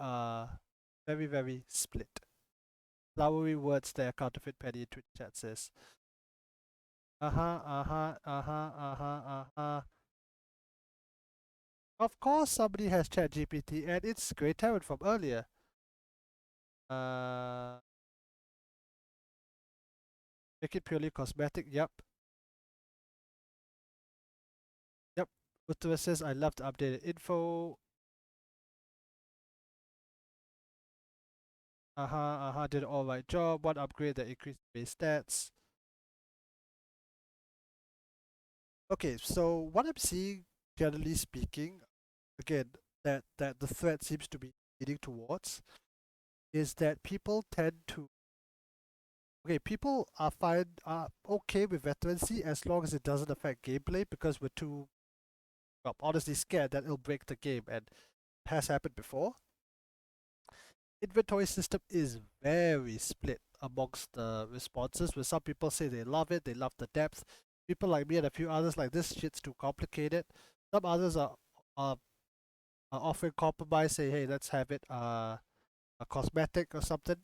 very split. Flowery words there, counterfeit penny in Twitch chat says. Of course somebody has chat GPT and it's Great Terran from earlier. Uh Make it purely cosmetic, yep. Yep. Uttara says I love the updated info. Did an alright job. One upgrade that increased base stats. Okay, so what I'm seeing, generally speaking, again, that the thread seems to be leading towards is that people tend to people are fine are okay with veterancy as long as it doesn't affect gameplay because we're too honestly scared that it'll break the game and it has happened before. Inventory system is very split amongst the responses where some people say they love it, they love the depth. people like me and a few others like this shit's too complicated. Some others are, are offering compromise, say, hey, let's have it a cosmetic or something.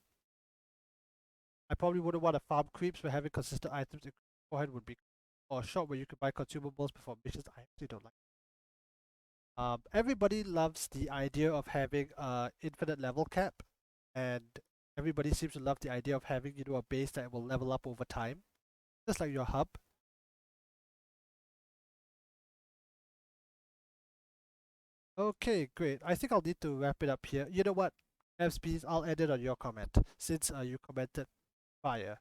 I probably wouldn't want to farm creeps, but having consistent items in beforehand would be, or a shop where you can buy consumables before missions. I actually don't like. Everybody loves the idea of having infinite level cap, and everybody seems to love the idea of having a base that will level up over time, just like your hub. Okay, great. I think I'll need to wrap it up here. You know what, avsbes, I'll edit on your comment since you commented prior.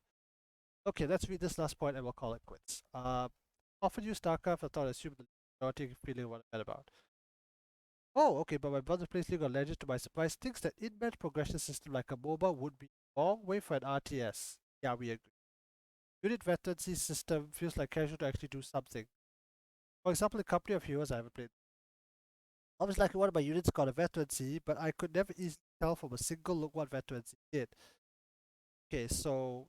Okay, let's read this last point and we'll call it quits. Often use Starcraft. I thought I assumed the majority feeling what I read about. Oh, okay, but my brother plays League of Legends to my surprise thinks that in-match progression system like a MOBA would be a long way for an RTS. Yeah, we agree. Unit veterancy system feels like casual to actually do something. For example, in Company of Heroes I haven't played. Obviously, like one of my units got a veterancy, but I could never easily tell from a single look what veterancy did. Okay, so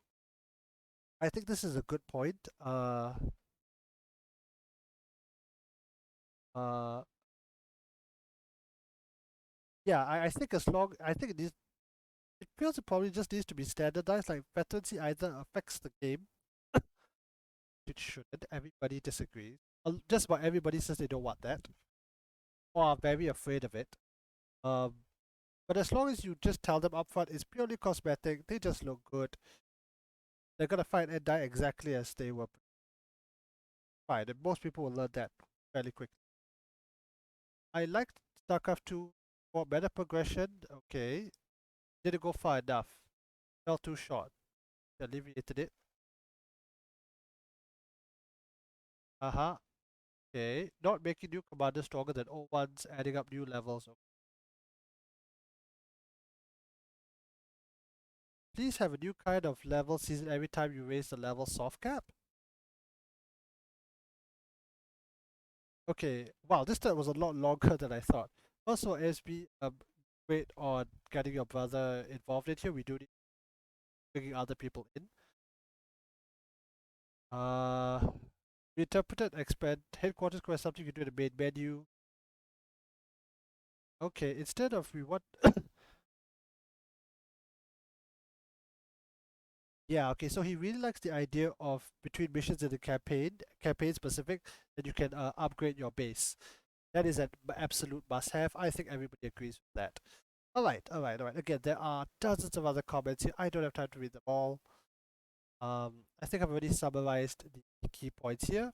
I think this is a good point. Uh, yeah, I think as long I think it feels it probably just needs to be standardized. Like veterancy either affects the game, it shouldn't. Everybody disagrees. Just about everybody says they don't want that, or are very afraid of it. Um, but as long as you just tell them upfront, it's purely cosmetic. They just look good. They're gonna fight and die exactly as they were fine, and most people will learn that fairly quickly. I liked StarCraft 2 for meta progression. Okay, didn't go far enough. Fell too short. Alleviated it. Uh-huh. Okay. Not making new commanders stronger than old ones, adding up new levels. Okay. Please have a new kind of level season every time you raise the level soft cap. Okay. Wow, this time was a lot longer than I thought. Also, SB, wait on getting your brother involved in here. We do need bringing other people in. Uh, Interpreted, expand, headquarters quest, something you do in the main menu. Okay, instead of we want yeah, okay, so he really likes the idea of between missions in the campaign specific, that you can upgrade your base. That is an absolute must have. I think everybody agrees with that. Alright, alright, alright. Again, there are dozens of other comments here. I don't have time to read them all. I think I've already summarized the key points here.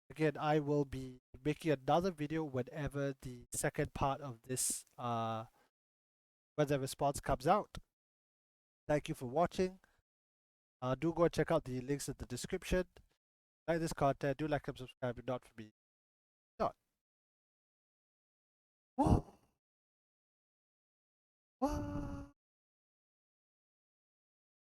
Again, I will be making another video whenever the second part of this when the response comes out. Thank you for watching. Do go and check out the links in the description. Like this content, do like and subscribe, if not for me. Not. What? What?